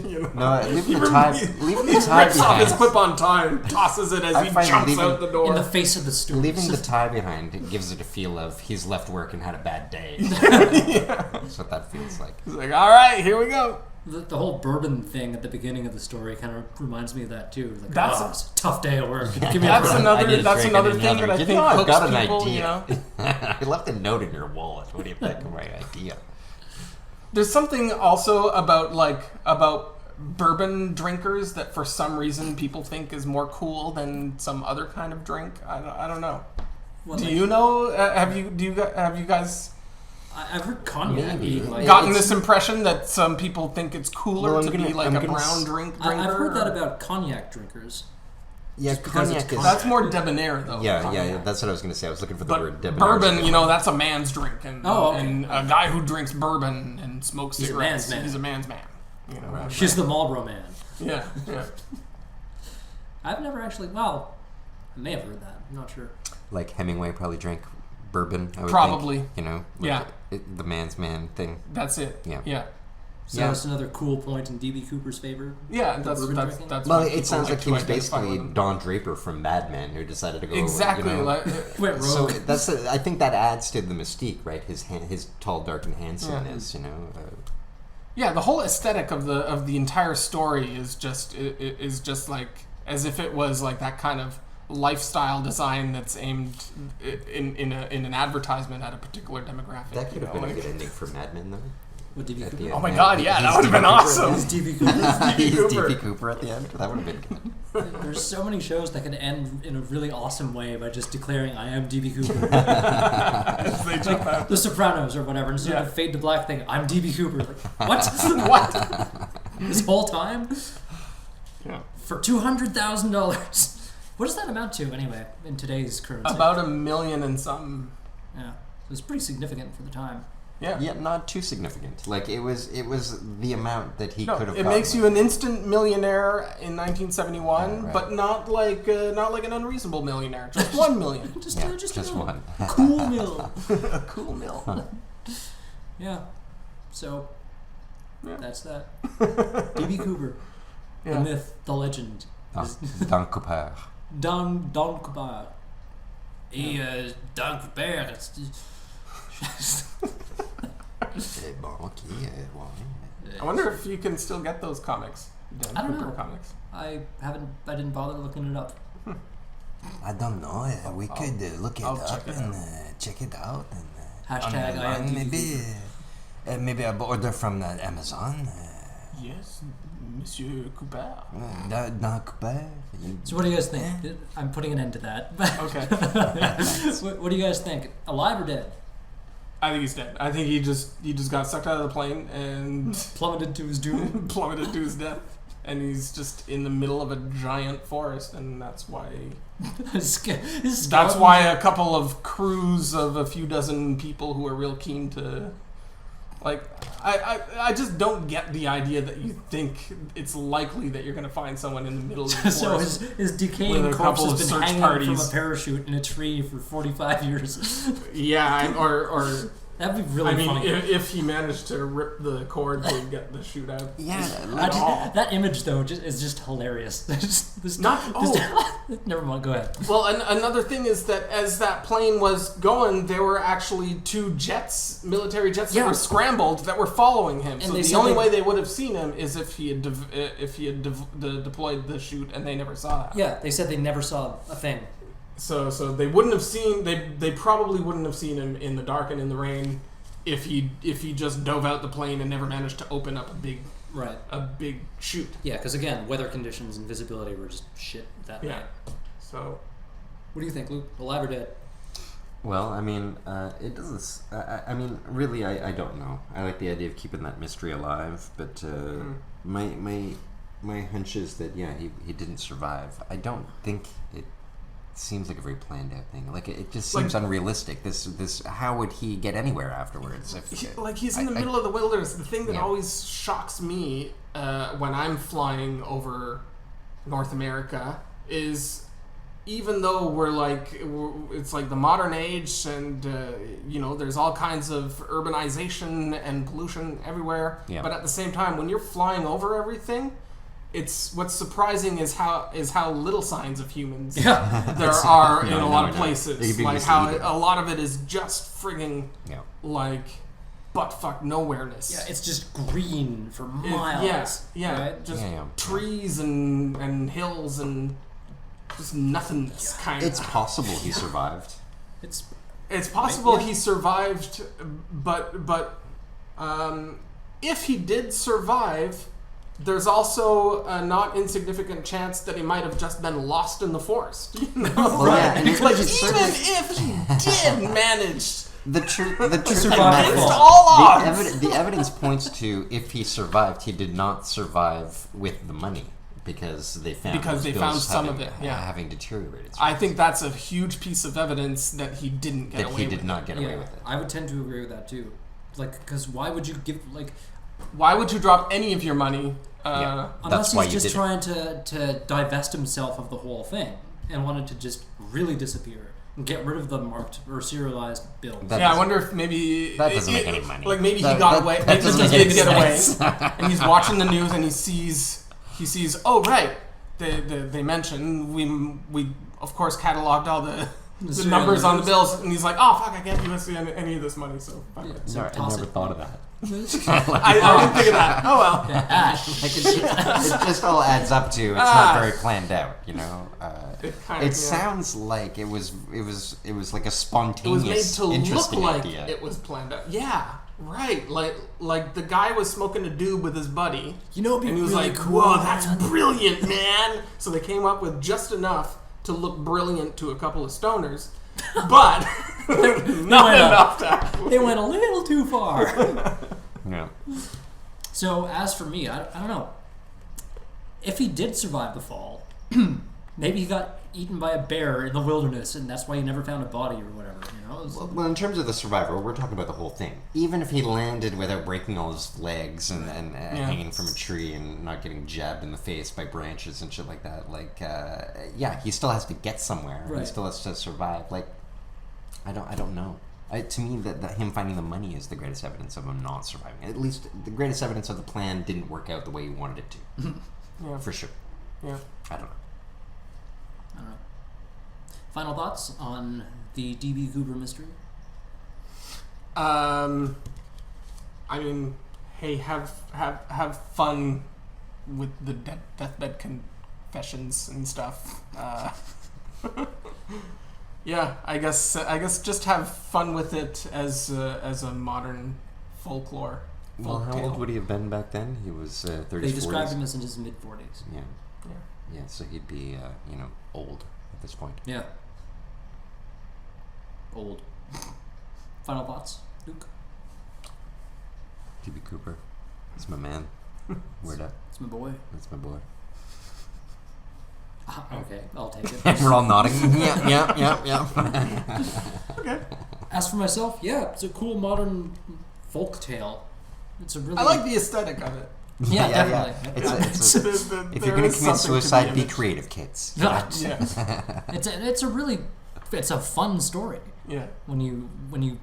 You know? No, leaving the tie rips off his clip-on tie and tosses it as he jumps out the door in the face of the steward. Leaving the tie behind, it gives it a feel of he's left work and had a bad day. That's what that feels like. He's like, all right, here we go. The whole bourbon thing at the beginning of the story kind of reminds me of that too. Like, That's it's a tough day at work. Give me that's a another thing that I think I've hooks got an people. idea. You know? I left a note in your wallet. What do you think of my idea? There's something also about bourbon drinkers that for some reason people think is more cool than some other kind of drink. I don't know. Well, do you know? Have you guys? I've heard cognac being like gotten this impression that some people think it's cooler to be like a brown drinker. I've heard that about cognac drinkers. Yeah, cognac is... That's more debonair, though. Yeah, that's what I was going to say. I was looking for the word debonair. Bourbon, that's a man's drink. And, and a guy who drinks bourbon and smokes cigarettes, he's a man's man. She's the Marlboro man. Yeah. I've never actually... Well, I may have heard that. I'm not sure. Like Hemingway probably drank bourbon. I would Probably. think, you know, like the man's man thing. That's it. Yeah. So that's another cool point in D.B. Cooper's favor. Yeah, that's well, what it sounds like he to was identify basically with him. Don Draper from Mad Men who decided to go Exactly. You know, Went rogue. so I think that adds to the mystique, right? His tall, dark, and handsomeness. You know. Yeah, the whole aesthetic of the entire story is just like as if it was like that kind of lifestyle design that's aimed in an advertisement at a particular demographic. That could have been a good ending for Mad Men, though. With D.B. Cooper? Oh my god, yeah, that would have been awesome. He's D.B. Cooper. He's D.B. Cooper at the end. That would have been good. There's so many shows that can end in a really awesome way by just declaring, I am D.B. Cooper. They jump out. The Sopranos or whatever, instead of the fade to black thing, I'm D.B. Cooper. Like, what? What? This whole time? Yeah. For $200,000. What does that amount to, anyway, in today's currency? About $1 million and something. Yeah. It was pretty significant for the time. Yeah. Yet not too significant. Like it was the amount that he could have. It makes you an instant millionaire in 1971, right. but not like an unreasonable millionaire. Just $1 million. Just one. Cool mill. A cool mill. Yeah. So, that's that. D.B. Cooper. Yeah. The myth, the legend. Don Cooper. Don Cooper. Don Cooper. I wonder if you can still get those comics. I don't Cooper know. comics. I didn't bother looking it up. I don't know. We could look it I'll up check it and check it out. And, Hashtag I am maybe, maybe I'll order from Amazon. Yes, Monsieur Cooper. Don Cooper. So what do you guys think? I'm putting an end to that. Okay. What do you guys think? Alive or dead? I think he's dead. I think he just got sucked out of the plane and Plummeted to his doom. plummeted to his death. And he's just in the middle of a giant forest, and that's why. That's why a couple of crews of a few dozen people who are real keen to, like, I just don't get the idea that you think it's likely that you're going to find someone in the middle of the forest. So his decaying with a corpse couple has of been search hanging parties. from a parachute in a tree for 45 years. Yeah, or That'd be really I mean, funny. if he managed to rip the cord to get the chute out. Yeah. That image though is just hilarious. Never mind. Go ahead. Well, another thing is that as that plane was going, there were actually two jets, military jets that were scrambled that were following him. And so the only way they would have seen him is if he had deployed the chute, and they never saw that. Yeah, they said they never saw a thing. So they wouldn't have seen. They probably wouldn't have seen him in the dark and in the rain if he just dove out the plane and never managed to open up a big chute. Yeah, because again, weather conditions and visibility were just shit that night. So, what do you think, Luke? Alive or dead? Well, I mean, it doesn't. I mean, really, I don't know. I like the idea of keeping that mystery alive, but my hunch is that he didn't survive. I don't think it seems like a very planned out thing. Like it just seems unrealistic. This how would he get anywhere afterwards? He's in the middle of the wilderness. The thing that always shocks me when I'm flying over North America is, even though it's like the modern age and there's all kinds of urbanization and pollution everywhere, but at the same time, when you're flying over everything, what's surprising is how little signs of humans there are in a lot of places. Like how a lot of it is just frigging like buttfuck nowhereness. Yeah, it's just green for miles. Right? Just trees and hills and just nothingness. Kind of. It's possible he survived. It's possible he survived, but if he did survive, there's also a not insignificant chance that he might have just been lost in the forest. You know? And even if he did manage the truth against all odds, the evidence points to if he survived, he did not survive with the money because they found some of it having deteriorated. I think that's a huge piece of evidence that he didn't get away with. That he did not get away with it. I would tend to agree with that too. Because why would you give Why would you drop any of your money? Unless he's just trying to divest himself of the whole thing and wanted to just really disappear. Get rid of the marked or serialized bills. I wonder if maybe that doesn't make any money. Like maybe he got away. Maybe he did get away, and he's watching the news and he sees. Oh right, they mentioned we of course cataloged all the numbers on the bills, and he's like, oh fuck, I can't see any of this money, so fuck it. I never thought of that. I didn't think of that. Oh well. It just all adds up to it's not very planned out, you know. It sounds like it was like a spontaneous, it was made to interesting look like idea. it was planned out. Yeah, right. Like the guy was smoking a doob with his buddy. You know, and he was really like, cool, "Whoa, that's brilliant, man!" So they came up with just enough to look brilliant to a couple of stoners, but not enough to actually. They went a little too far. Yeah. So as for me, I don't know. If he did survive the fall, maybe he got eaten by a bear in the wilderness, and that's why he never found a body or whatever. You know. Well, in terms of the survivor, we're talking about the whole thing. Even if he landed without breaking all his legs and hanging from a tree and not getting jabbed in the face by branches and shit like that, he still has to get somewhere. Right. He still has to survive. Like, I don't know. To me, that him finding the money is the greatest evidence of him not surviving. At least the greatest evidence of the plan didn't work out the way he wanted it to. Yeah. For sure. Yeah. I don't know. Final thoughts on the DB Cooper mystery? I mean, hey, have fun with the deathbed confessions and stuff. Yeah, I guess just have fun with it as a modern folklore. Well, how old would he have been back then? He was 30s, 40s. They described him as in his mid-40s. Yeah, so he'd be, old at this point. Yeah. Old. Final thoughts, Luke? DB Cooper. That's my man. Word up. It's my boy. That's my boy. Okay, I'll take it. We're all nodding. Yeah. Okay. As for myself, yeah, it's a cool modern folk tale. It's a really... I like the aesthetic of it. Yeah, definitely. It's if you're going to commit suicide, be creative, kids. Yeah. Yeah. It's a fun story. Yeah. When you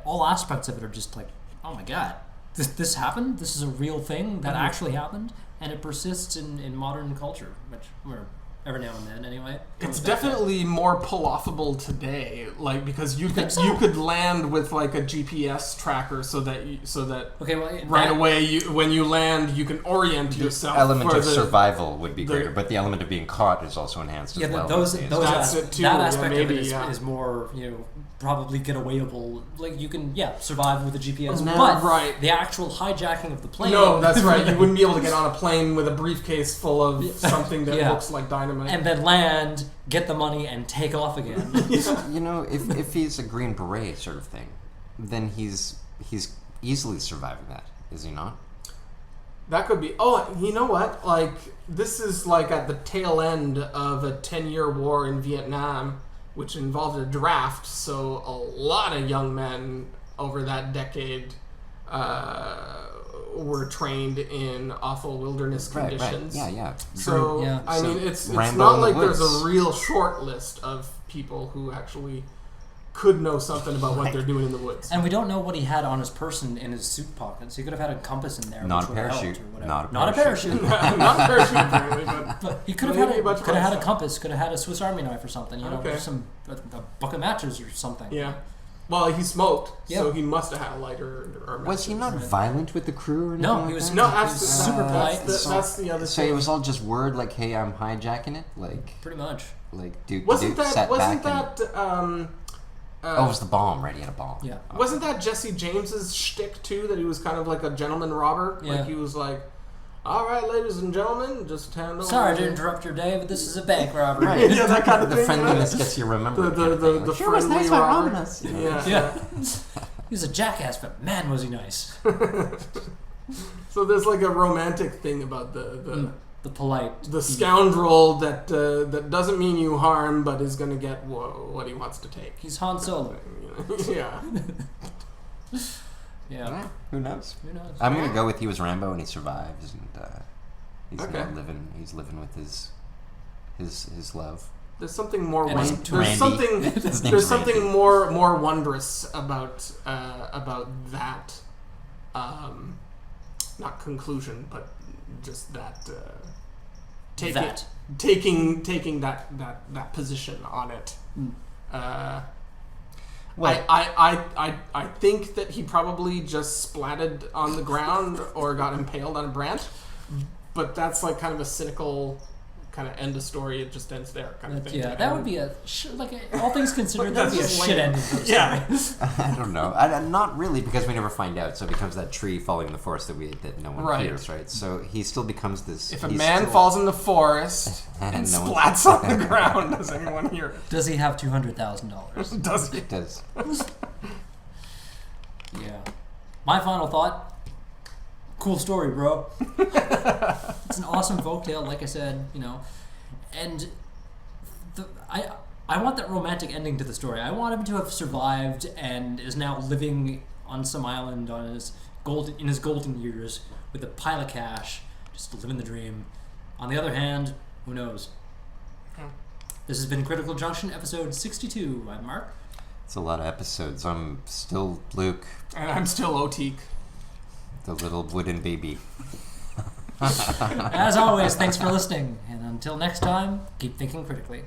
all aspects of it are just like, oh my god, this happened. This is a real thing that actually happened, and it persists in modern culture, which we're every now and then anyway. It's definitely more pull-offable today, like because you could land with like a GPS tracker so that away when you land you can orient yourself. The element of survival would be greater, but the element of being caught is also enhanced as well. That aspect of it is more probably get awayable. Like you can survive with a GPS, but the actual hijacking of the plane. No, that's right. You wouldn't be able to get on a plane with a briefcase full of something that looks like dynamite. And then land, get the money, and take off again. If he's a Green Beret sort of thing, then he's easily surviving that, is he not? That could be. Oh, you know what? Like, this is like at the tail end of a 10-year war in Vietnam, which involved a draft, so a lot of young men over that decade were trained in awful wilderness conditions. Right. Yeah. So, I mean, it's not like there's a real short list of people who actually could know something about what they're doing in the woods. And we don't know what he had on his person in his suit pockets. He could have had a compass in there. Not a parachute. Not a parachute. Not a parachute, apparently, but he could have had a compass, could have had a Swiss Army knife or something, a bucket of matches or something. Yeah. Well, he smoked, so he must have had a lighter. Was he not violent with the crew or anything? No, he was super polite. That's the other thing. So it was all just word like, "Hey, I'm hijacking it," like pretty much. Like Duke. Wasn't that? it was the bomb, right? He had a bomb. Yeah. Okay. Wasn't that Jesse James's shtick too? That he was kind of like a gentleman robber. Yeah. Like he was like, "All right, ladies and gentlemen, just handle." Sorry to interrupt your day, but this is a bank robbery. Right. Yeah, that kind of the thing. friendliness gets you remembered. The sure was nice by robbing us. Yeah. He was a jackass, but man, was he nice. So there's like a romantic thing about the polite, the scoundrel that doesn't mean you harm, but is going to get what he wants to take. He's Han Solo. Yeah. Yeah. Who knows? Who knows? I'm gonna go with he was Rambo and he survives, and he's Okay. now living. He's living with his love. There's something more. And it's There's Randy. something. His name's There's something Randy. more wondrous about that. Not conclusion, but just that. Taking that position on it. Well- I think that he probably just splatted on the ground or got impaled on a branch, but that's like kind of a cynical kind of end of story. It just ends there kind of thing. Yeah, that would be all things considered, that would be a That's just shit lame. ending. To the Yeah. story. I don't know. Not really, because we never find out. So it becomes that tree falling in the forest that no one Right. hears, right? So he still becomes this. If a he's man still- falls in the forest and no one- splats on the ground, does anyone hear it? Does he have $200,000? Does he? It does. Yeah. My final thought. Cool story, bro. It's an awesome folktale, like I said, and I want that romantic ending to the story. I want him to have survived and is now living on some island in his golden years with a pile of cash, just living the dream. On the other hand, who knows? This has been Critical Junction, episode 62. I'm Mark. It's a lot of episodes. I'm still Luke, And I'm still Otique. the little wooden baby. As always, thanks for listening, and until next time, keep thinking critically.